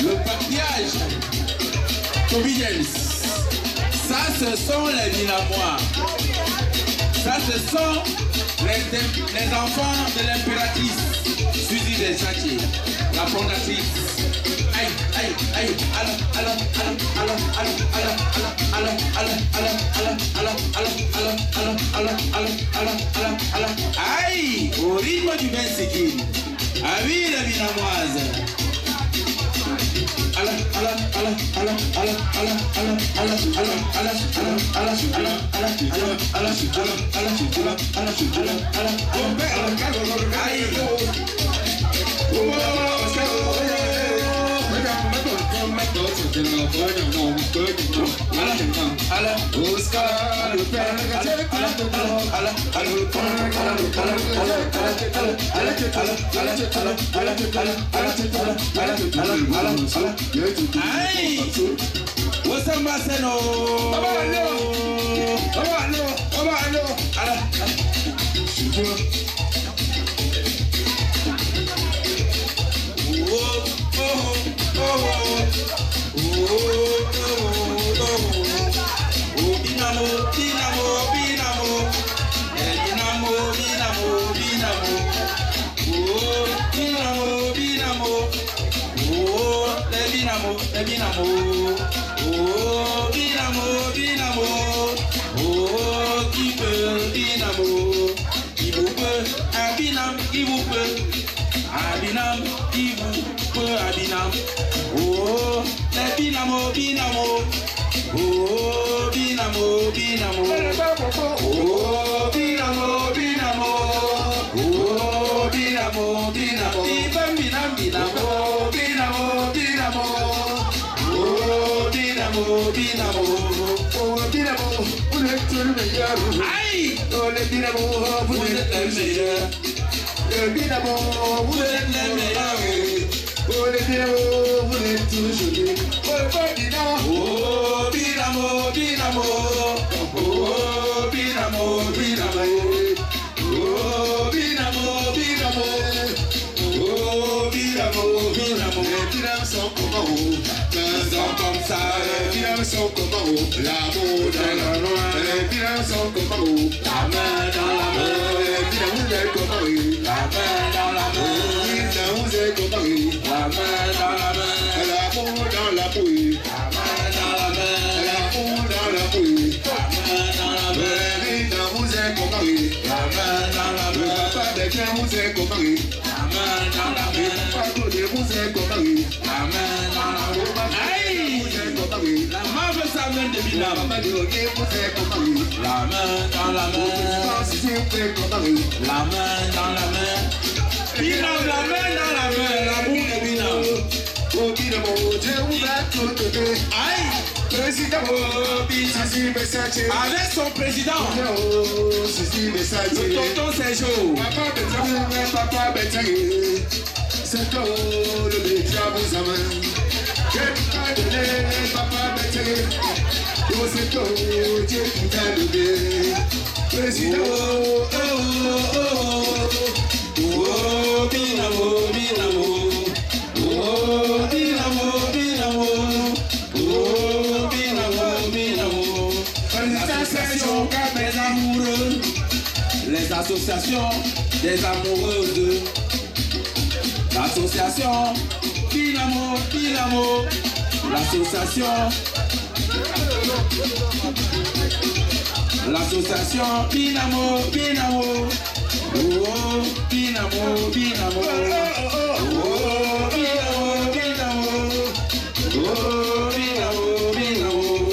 Le patriarche. Toby James. Ça, ce sont les binamois. Ça, ce sont les enfants de l'impératrice Suzy Deschatiers, la fondatrice. Aïe, aïe, aïe, aïe, au rythme du Bensikin. Ah oui, la binamoise. Aïe! Oh, les dynamos, vous êtes les meilleurs. Les dynamos, vous êtes les meilleurs. Oh, les dynamos, vous êtes toujours les. Oh, dynamo. Oh, dynamo, dynamo. Oh, dynamo, dynamo. Oh, dynamo, dynamo. Oh, dynamo, dynamo. Les dynamos sont comme vous. Comme ça, les dynamos sont comme vous. L'amour dans la noix. Les dynamos sont comme vous. La main dans la main. Les dynamos sont comme vous. La main dans la main. Les dynamos sont comme vous. La main dans la main. L'amour dans la bouille. La main dans la main. L'amour dans la bouille. La main dans la main. Les dynamos sont comme vous. La main dans la main. Le papa des dynamos sont comme vous. La main dans la main. Le papa des dynamos sont comme vous. La main dans la main. La main veut sa main de Binam. La main dans la main. La main dans la main. Binam, la main dans la main. L'amour de Binam. Aïe. Président avec son président. Le tonton Sergio. Papa Betty. C'est toi le média vous amène. Papa Betty. C'est toi Dieu qui t'a donné. Président. Oh, Binamo, Binamo. Oh, Binamo, Binamo. Oh, Binamo, Binamo. L'association des amoureux. Les associations des amoureuses. L'association Binamo, Binamo. L'association Binamo, Binamo. Oh, Binamo, Binamo. Oh, Binamo, Binamo. Oh, Binamo, Binamo.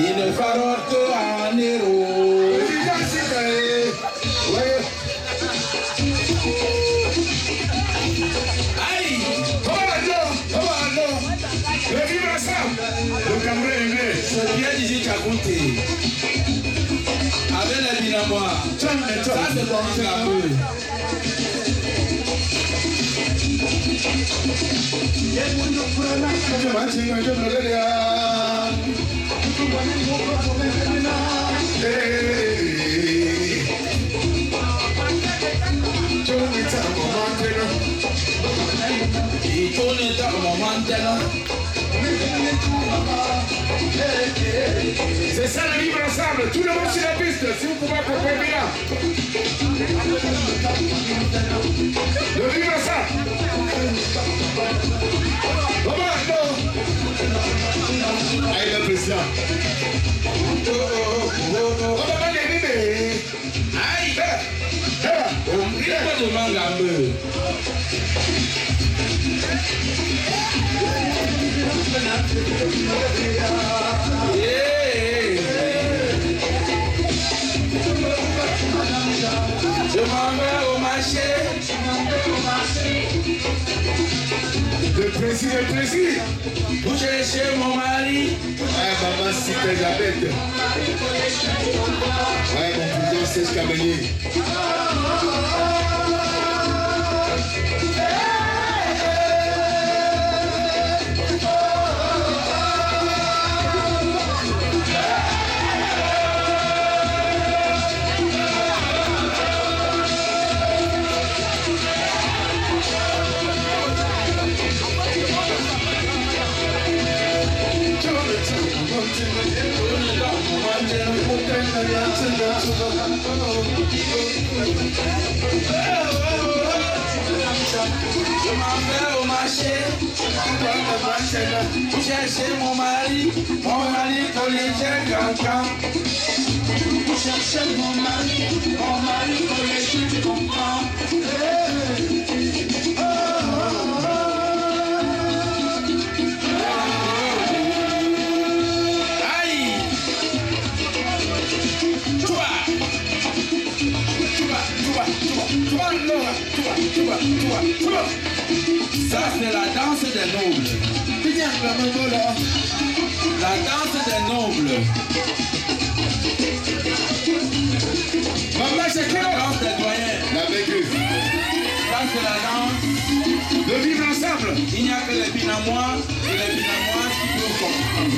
Il ne fera que un héros. Aïe! C'est bien dit Kakoute. Avec les dinamois. Ça c'est pour un peu.
C'est ça le vivre ensemble, tout le monde sur la piste, si vous pouvez accompagner bien. Le vivre ensemble. Allez le président. On va pas les bébés.
Aïe! On rit pas de mangambe. Je m'en vais au marché.
Le président.
Vous cherchez mon mari.
Ouais, maman, si Elisabeth. Ouais, mon président, c'est ce Kabenier.
Je m'en vais au marché. Vous cherchez mon mari collégien grand-grand.
Vous cherchez mon mari collégien grand-grand.
Ça c'est la danse des nobles. La danse des nobles.
Maman, c'est
La
quoi?
danse des doyens.
La vécu.
Ça c'est la danse.
De vivre ensemble.
Il n'y a que les binamois et les binamoises qui peuvent comprendre.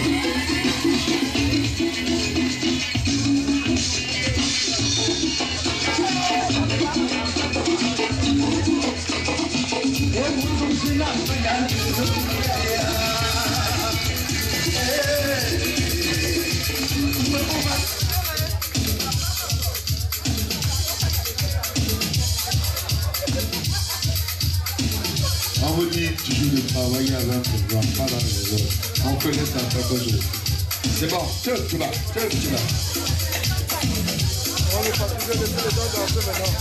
On vous dit toujours de travailler avec le pouvoir, pas dans les autres. On connaît ça très peu jour. C'est bon, tu vas.
On est fatigué de tous les temps danser maintenant.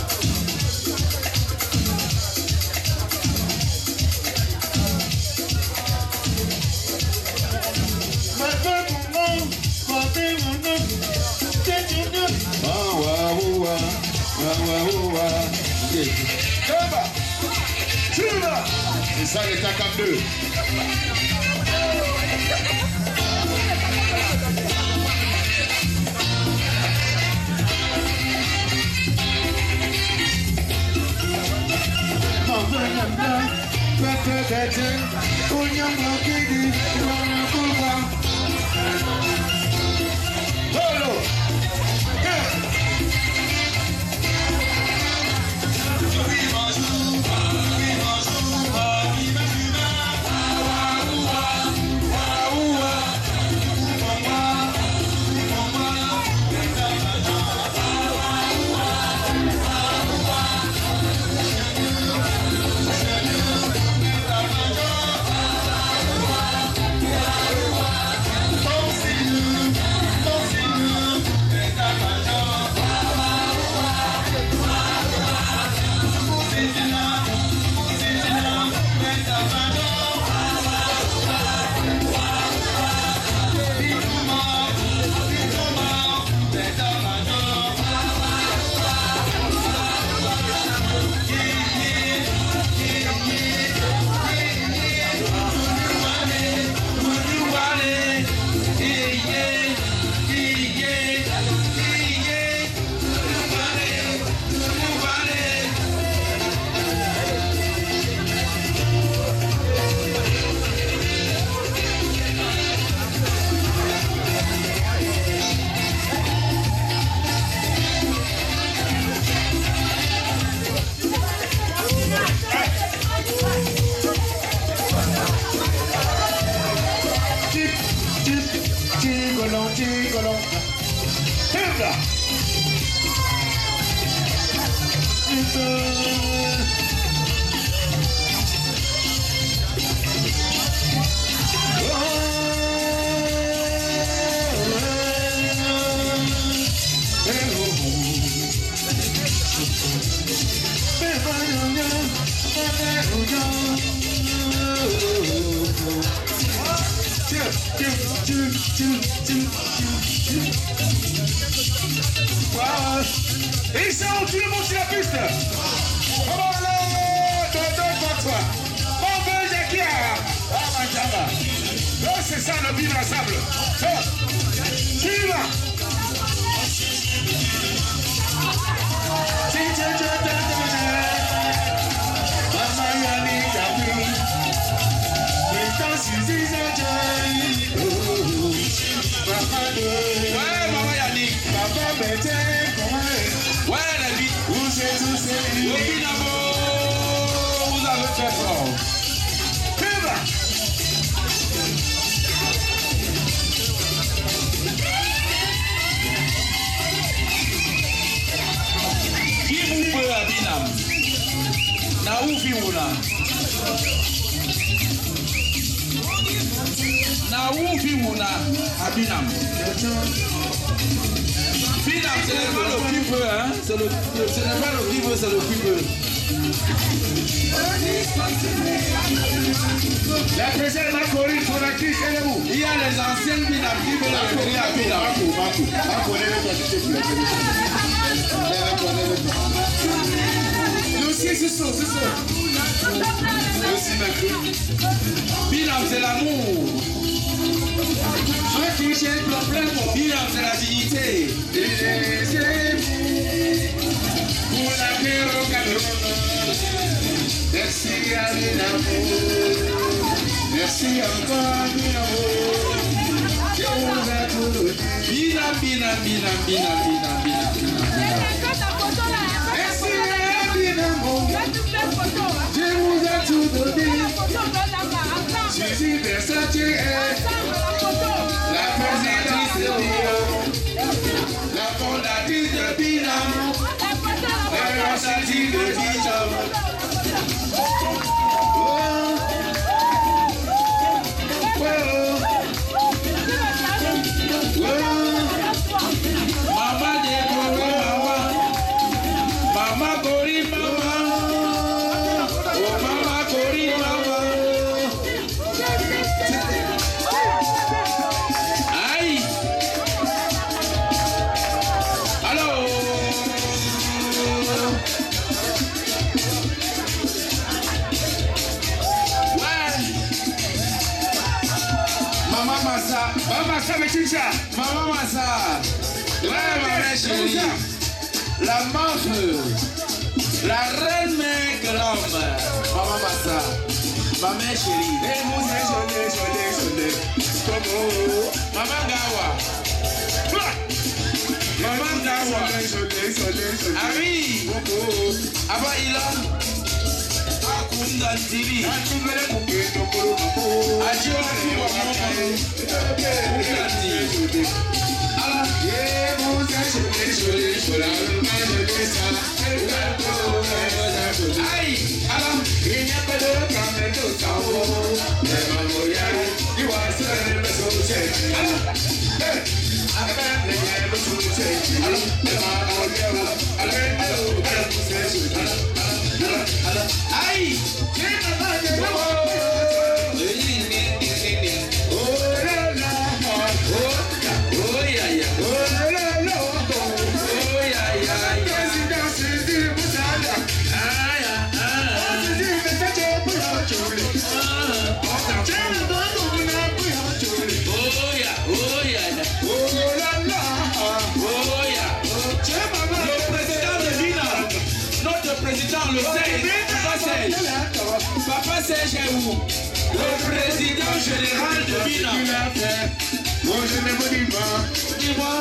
C'est ça les TACAP 2.
Wow. Et ils sont tout le monde sur la piste. Comment là, tonton François. Bon, ben, Jackie, ah, Manjama. Oh, c'est ça, le vivre ensemble. Oh, tu vas. Ouais, maman Yannick. Papa Bété, ouais, la vie. Où c'est tout c'est lui. Vous avez fait fort. Qui vous peut à Binam? Na où vivons-là? Na où vivons-là à Binam? Binam, ce n'est pas le qui veut, hein? Ce n'est pas le qui veut, c'est le qui veut. La présidente m'a corrigé pour la crise, elle est où? Il y a les anciennes Binam qui veulent la corriger à Binam. C'est ça. Binam, c'est l'amour. Binam, c'est la dignité. Pour la paix au Cameroun. Merci à Binam. Merci encore Binam. Binam. Je vous ai tout donné. Suzy Versace est la fondatrice de Binam. La fondatrice de Binam. La fondatrice de Binam. Maman Maman Gori Maman. Maman Massa, mais tu sais. Maman Massa. Ouais, maman chérie. La meuf. La reine mec l'homme. Maman Massa. Maman chérie. Et vous êtes jolé. Maman Gawa. Maman Gawa. Ah oui. Avant il a. Akunda TV. Adieu Aïe! Le sait, Papa Serge est où? Le président général de Binam. Moi je ne vous dis pas. Dis-moi.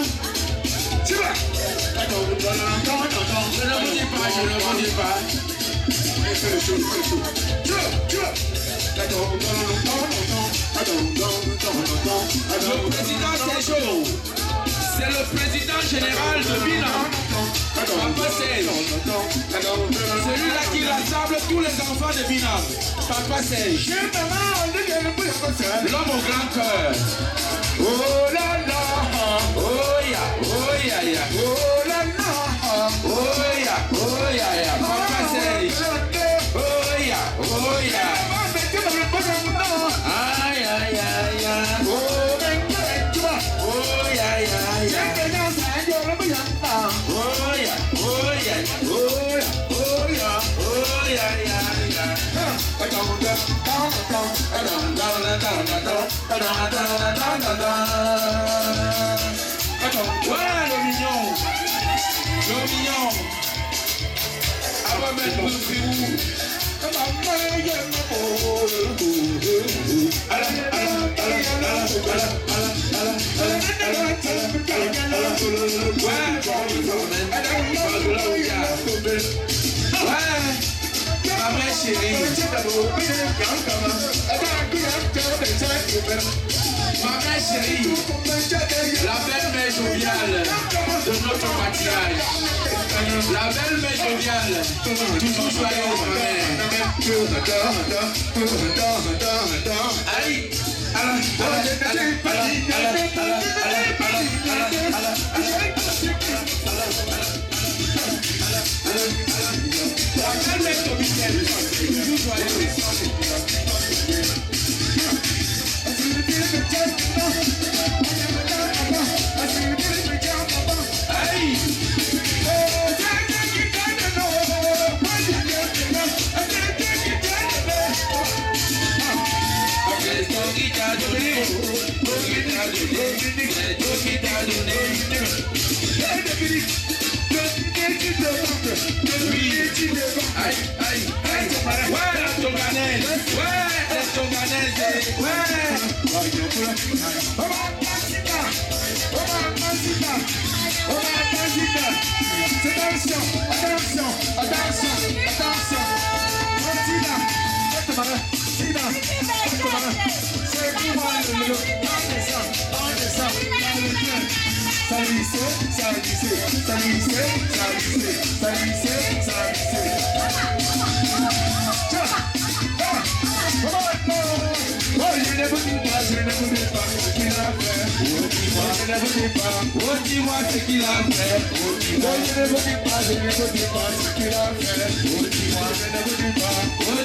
Tu vas. Je ne vous dis pas. Fais le show. Tu vas. Le président c'est chaud. C'est le président général de Binam. Papa Serge. Celui-là qui rassemble tous les enfants de Binam. Papa Serge. L'homme au grand cœur. Oh là là. Oh ya. Oh ya ya. Oh là là. Oh ya. Oh ya ya. Papa Serge. Oh ya. Oh ya. Aïe aïe aïe aïe. Oh. Ouais, le mignon. On va mettre le fibou. Ma mère chérie, la belle mère joviale de notre maquillage. La belle mère joviale, toujours joyeuse, ma mère. Allez,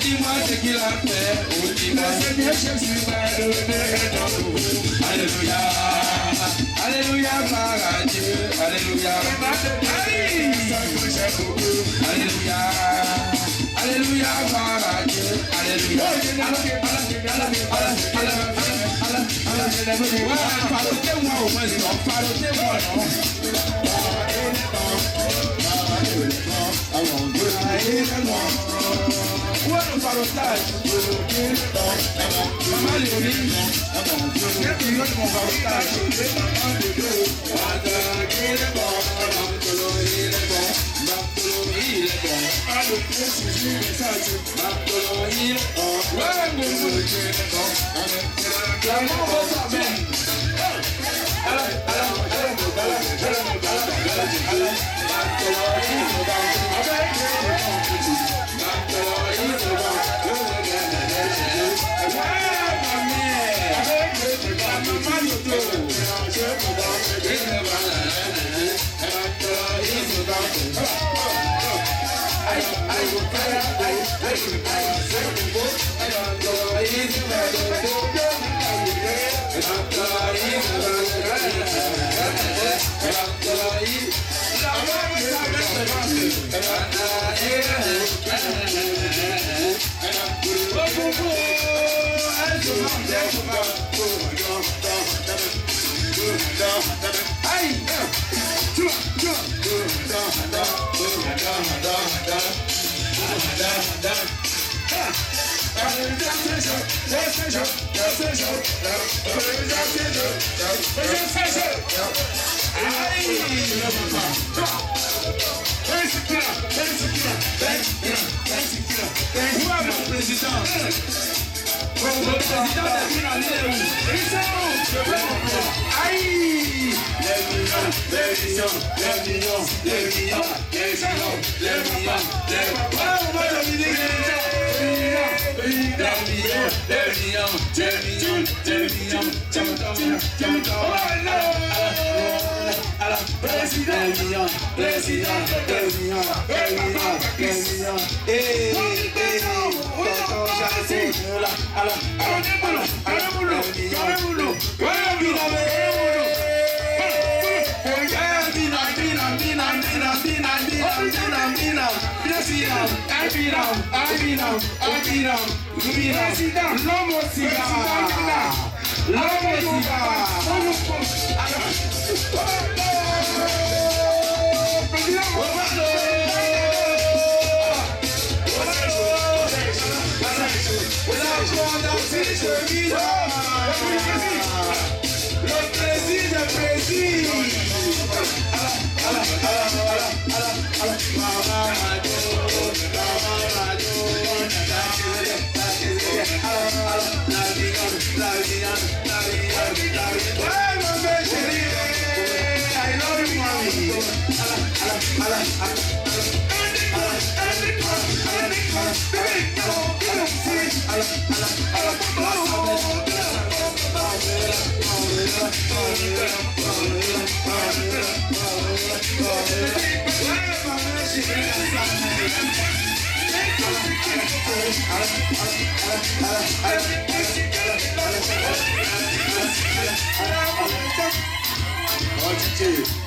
Dis-moi ce qu'il a fait. Dis-moi ce qu'il a fait. Alléluia. Alléluia, par Dieu. Alléluia. Alléluia. Alléluia, par Dieu. Alléluia. Parlez-moi au moins, non. Parlez-moi, non. Où est le parotage? Maman Léonie, quel million de mon parotage?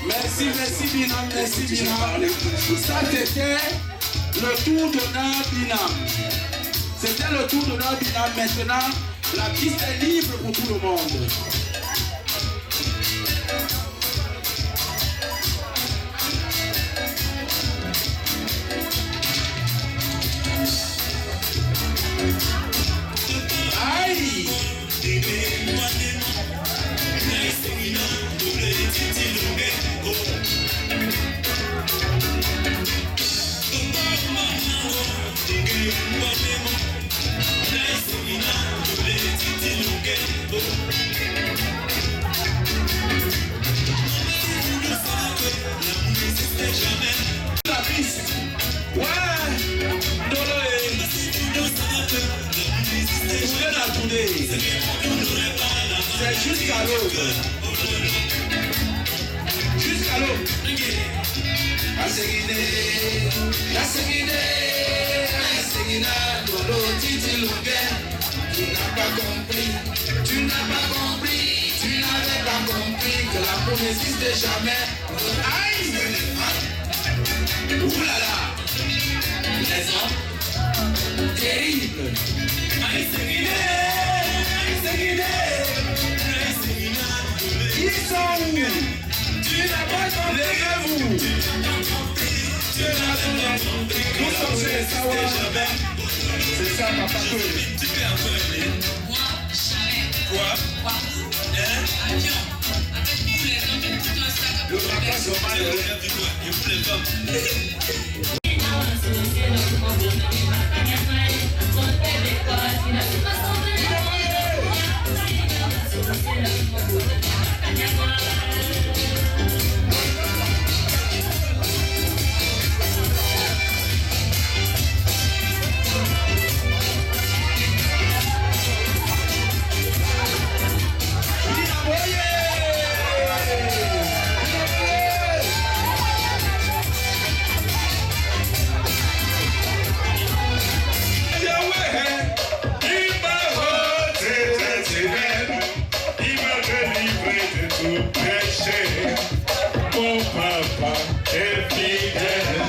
Merci, merci Binam, merci Binam. Ça c'était le tour d'honneur Binam. C'était le tour d'honneur Binam. Maintenant, la piste est libre pour tout le monde. Aïe! La piste. Ouais. C'est jusqu'à l'aube. Jusqu'à l'aube. La Seguine, Lolo, Titi Longuet. Tu n'as pas compris, tu n'avais pas compris que l'amour n'existe jamais. Aïe! Oulala! Les hommes terribles. Aïe, Seguine! Ils sont où? Tu n'as pas compris. Levez-vous. Tu n'as pas compris. Nous sommes chez les Sawa. C'est ça, papa. Moi, jamais. Quoi? Avion. Avec vous, les hommes, tout un sac. Le papa sauvage, le rêve du doigt. Et vous, les hommes.
Mon papa est fidèle,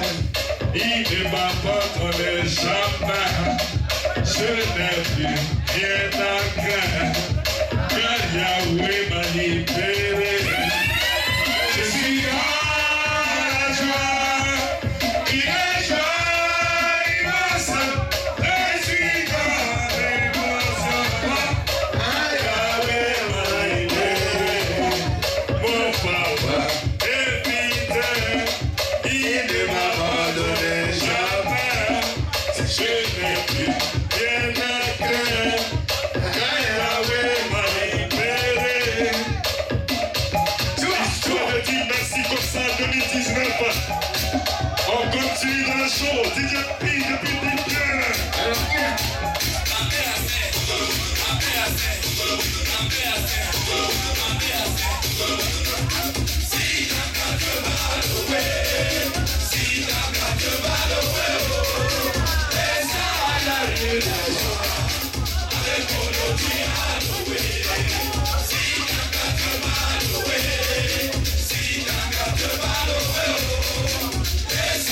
il ne m'abandonne jamais. Je n'ai plus rien à craindre, car Yahweh m'a libéré. Je suis dans la joie, il est joyeux, je suis dans l'émotion. Yahweh m'a libéré. Mon papa est fidèle, il ne m'abandonne jamais. Je n'ai plus rien à craindre, car Yahweh m'a libéré. Tu avais dit merci comme ça en 2019. On continue dans le show, DJ P depuis le début.
It's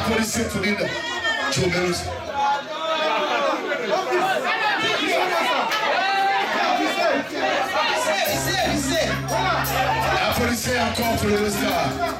Applaudissez tout le monde. Joe Applaudissez encore pour le star.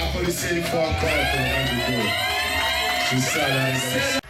Applaudissez une fois encore pour le C'est ça, là.